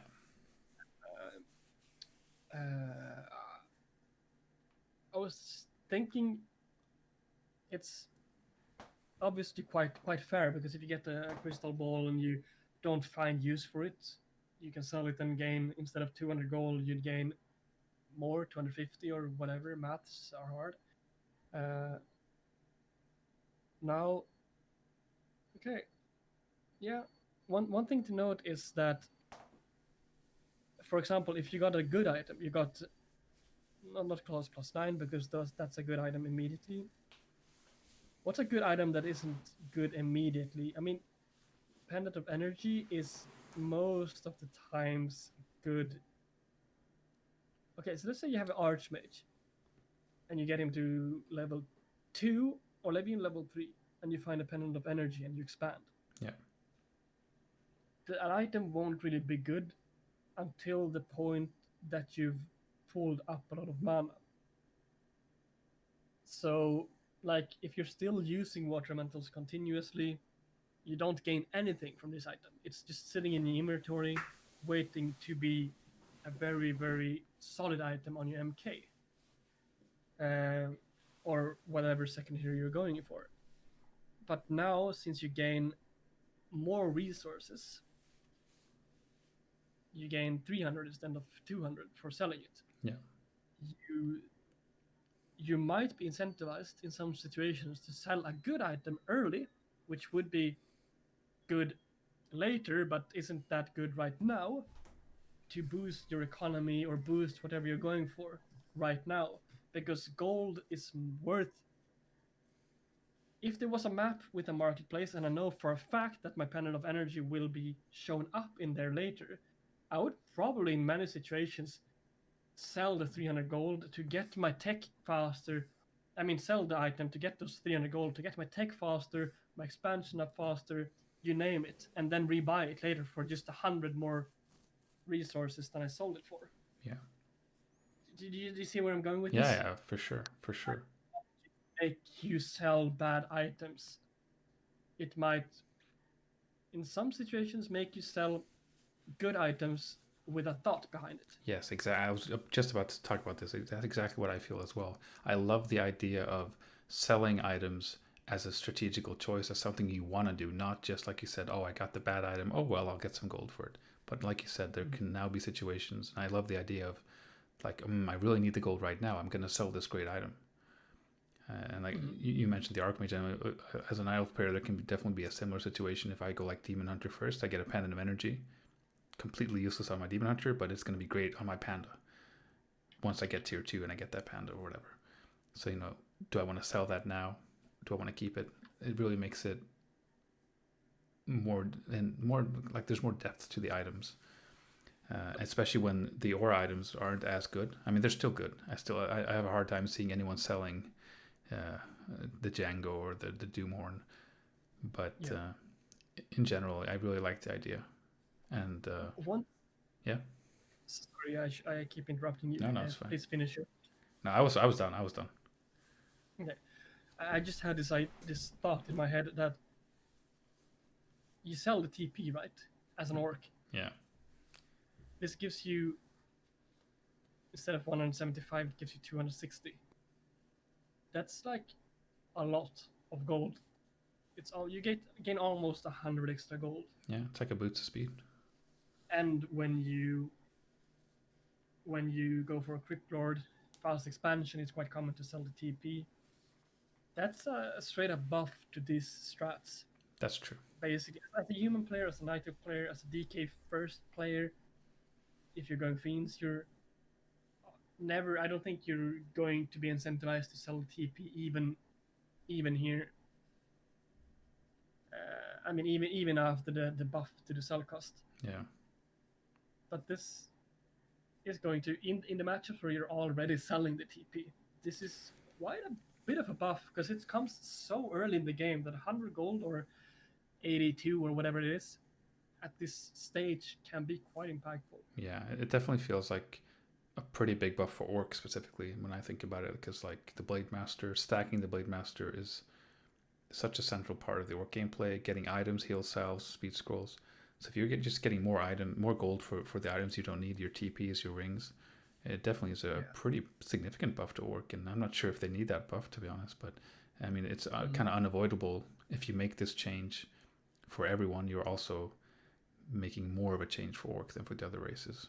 I was thinking it's obviously quite fair, because if you get a crystal ball and you don't find use for it, you can sell it and gain, instead of 200 gold, you'd gain more, 250 or whatever. Maths are hard. Now, okay, yeah. One thing to note is that, for example, if you got a good item, you got not class +9, because that's a good item immediately. What's a good item that isn't good immediately? I mean, Pendant of Energy is most of the times good. Okay, so let's say you have an Archmage, and you get him to level 2, or maybe in level 3, and you find a Pendant of Energy and you expand. Yeah. An item won't really be good until the point that you've pulled up a lot of mana. So, like, if you're still using Water Elementals continuously, you don't gain anything from this item. It's just sitting in your inventory, waiting to be a very, very solid item on your MK. Or whatever second hero you're going for. But now, since you gain more resources, you gain 300 instead of 200 for selling it. Yeah. You might be incentivized in some situations to sell a good item early, which would be good later, but isn't that good right now, to boost your economy or boost whatever you're going for right now, because gold is worth if there was a map with a marketplace and I know for a fact that my panel of energy will be shown up in there later, I would probably in many situations sell the 300 gold to get my tech faster. I mean, sell the item to get those 300 gold to get my tech faster, my expansion up faster, you name it, and then rebuy it later for just 100 more resources than I sold it for. Yeah. Do you see where I'm going with Yeah, this? yeah, for sure, for sure. Make you sell bad items. It might, in some situations, make you sell good items with a thought behind it. Yes, exactly. I was just about to talk about this. That's exactly what I feel as well. I love the idea of selling items as a strategical choice, as something you want to do, not just like you said, oh, I got the bad item. Oh, well, I'll get some gold for it. But like you said, there can now be situations, and I love the idea of like, I really need the gold right now. I'm going to sell this great item. And like you mentioned the Archmage, and as an idle player, there can definitely be a similar situation. If I go like Demon Hunter first, I get a Pendant of Energy, completely useless on my Demon Hunter, but it's going to be great on my Panda once I get tier 2 and I get that Panda or whatever. So, do I want to sell that now? Do I want to keep it? It really makes it more like there's more depth to the items. Especially when the aura items aren't as good. I mean, they're still good. I have a hard time seeing anyone selling the Django or the Doomhorn, but in general, I really like the idea. And yeah. Sorry, I keep interrupting you. No, it's fine. Please finish it. No, I was done. Okay, I just had this thought in my head that you sell the TP, right, as an orc. Yeah. This gives you, instead of 175, it gives you 260. That's like a lot of gold. It's all you gain almost 100 extra gold. Yeah, it's like a boost of speed. And when you go for a Crypt Lord fast expansion, it's quite common to sell the TP. That's a straight up buff to these strats. That's true. Basically, as a human player, as a native player, as a DK first player, if you're going fiends, you're never. I don't think you're going to be incentivized to sell TP even here. I mean, even after the buff to the sell cost. Yeah. But this is going to in the matchups where you're already selling the TP. This is quite a bit of a buff because it comes so early in the game that 100 gold or 82 or whatever it is at this stage can be quite impactful. Yeah, it definitely feels like a pretty big buff for Orc specifically when I think about it, because like the Blade Master, stacking the Blade Master is such a central part of the Orc gameplay, getting items, heal salves, speed scrolls. So if you're just getting more gold for the items you don't need, your TPs, your rings, it definitely is a pretty significant buff to Orc, and I'm not sure if they need that buff, to be honest, but I mean, it's kind of unavoidable. If you make this change for everyone, you're also making more of a change for Orc than for the other races.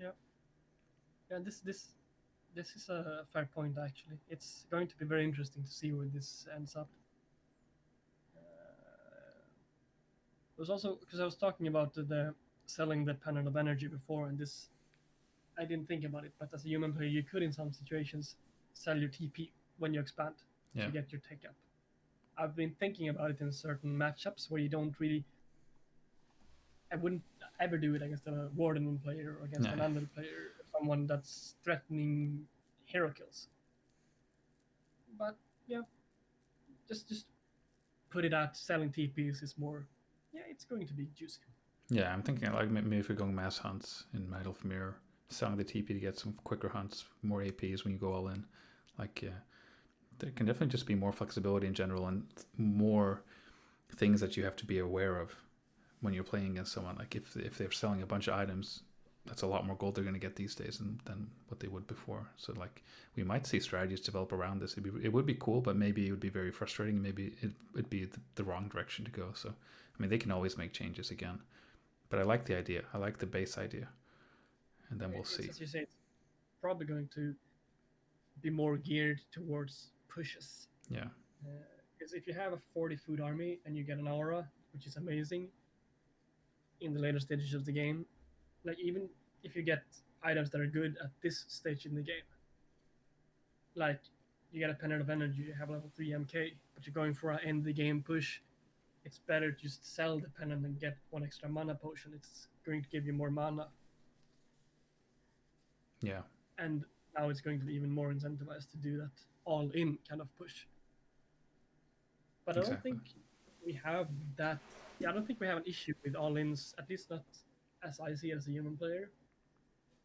Yeah, this is a fair point, actually. It's going to be very interesting to see where this ends up. It was also because I was talking about the selling the panel of energy before, and this I didn't think about it, but as a human player, you could in some situations sell your TP when you expand to get your tech up. I've been thinking about it in certain matchups where you don't really. I wouldn't ever do it against a Warden player or against an Undead player, someone that's threatening hero kills. But yeah, just put it out. Selling TPs is more. Yeah, it's going to be juicy. Yeah, I'm thinking like maybe if you're going mass hunts in Middelfamir, selling the TP to get some quicker hunts, more APs when you go all in. Like, yeah, there can definitely just be more flexibility in general and more things that you have to be aware of when you're playing against someone. Like if they're selling a bunch of items, that's a lot more gold they're going to get these days than what they would before. So like we might see strategies develop around this. It would be cool, but maybe it would be very frustrating. Maybe it would be the wrong direction to go. So I mean, they can always make changes again. But I like the idea. I like the base idea. And then we'll see. As you say, it's probably going to be more geared towards pushes. Yeah. Because if you have a 40 food army and you get an aura, which is amazing in the later stages of the game, like even if you get items that are good at this stage in the game, like you get a Pendant of Energy, you have level 3 MK, but you're going for an end the game push, it's better to just sell the pennant and get one extra mana potion. It's going to give you more mana, Yeah. and now it's going to be even more incentivized to do that all in kind of push. But I don't Exactly. think we have that. Yeah, I don't think we have an issue with all ins, at least not as I see it as a human player.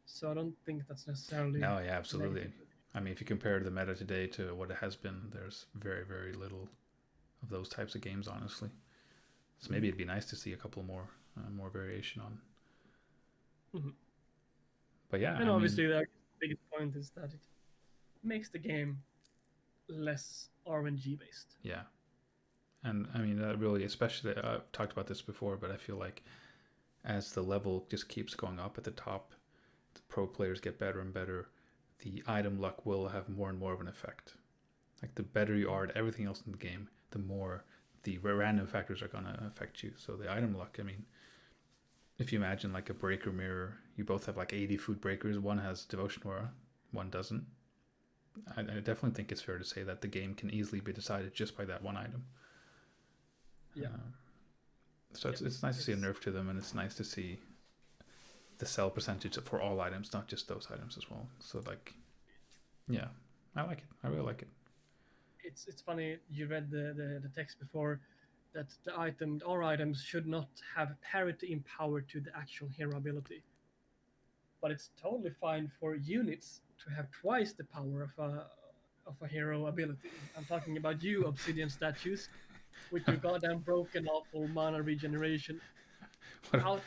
So I don't think that's necessarily No, yeah, absolutely. negative. I mean, if you compare the meta today to what it has been, there's very, very little of those types of games, honestly. So maybe it'd be nice to see a couple more variation on. Mm-hmm. But yeah, And obviously, the biggest point is that it makes the game less RNG based. Yeah, and I mean that really, especially I've talked about this before, but I feel like as the level just keeps going up at the top, the pro players get better and better. The item luck will have more and more of an effect. Like the better you are at everything else in the game, the more the random factors are gonna affect you. So the item luck, I mean, if you imagine like a breaker mirror, you both have like 80 food breakers. One has devotion aura, one doesn't. I definitely think it's fair to say that the game can easily be decided just by that one item. Yeah. So it's nice to see a nerf to them, and it's nice to see the sell percentage for all items, not just those items as well. So like, yeah, I like it. I really like it. It's funny, you read the text before that our items should not have parity in power to the actual hero ability. But it's totally fine for units to have twice the power of a hero ability. I'm talking about you, Obsidian statues, with your goddamn broken awful mana regeneration. Out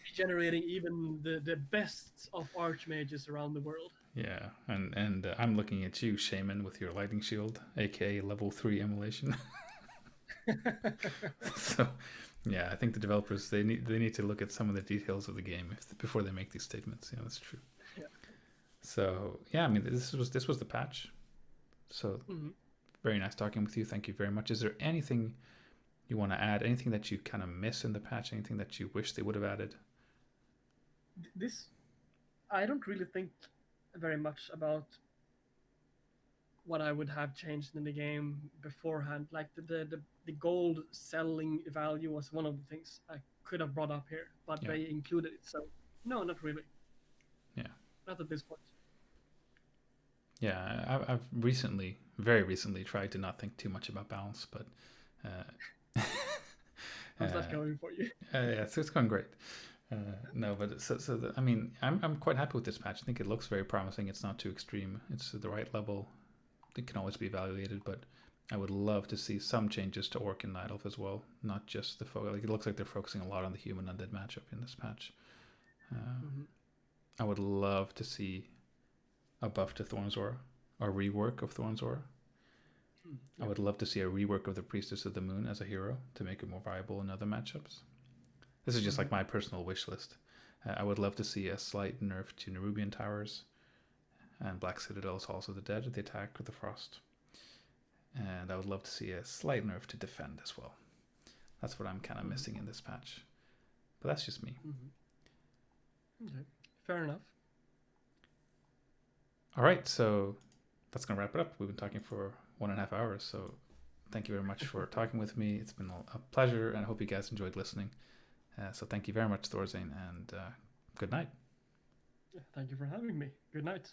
regenerating even the best of archmages around the world. Yeah, and I'm looking at you, Shaman, with your lightning shield, aka level 3 immolation. So, yeah, I think the developers they need to look at some of the details of the game before they make these statements. Yeah, that's true. Yeah. So yeah, I mean this was the patch. So very nice talking with you. Thank you very much. Is there anything you want to add? Anything that you kind of miss in the patch? Anything that you wish they would have added? This, I don't really think very much about what I would have changed in the game beforehand. Like the gold selling value was one of the things I could have brought up here, but they included it. So no, not really. Yeah. Not at this point. Yeah, I've very recently tried to not think too much about balance, but how's that going for you? Yeah, so it's going great. No, but I mean, I'm quite happy with this patch. I think it looks very promising. It's not too extreme. It's at the right level. It can always be evaluated, but I would love to see some changes to Orc and Night Elf as well, not just the like it looks like they're focusing a lot on the human undead matchup in this patch. I would love to see a buff to Thorn's Aura, a rework of Thorn's Aura. I would love to see a rework of the Priestess of the Moon as a hero to make it more viable in other matchups. This is just like my personal wish list. I would love to see a slight nerf to Nerubian Towers and Black Citadel's Halls of the Dead at the attack with the Frost. And I would love to see a slight nerf to defend as well. That's what I'm kind of missing in this patch. But that's just me. Okay, fair enough. All right, so that's going to wrap it up. We've been talking for 1.5 hours, so thank you very much for talking with me. It's been a pleasure, and I hope you guys enjoyed listening. So thank you very much, THORZAIN, and good night. Thank you for having me. Good night.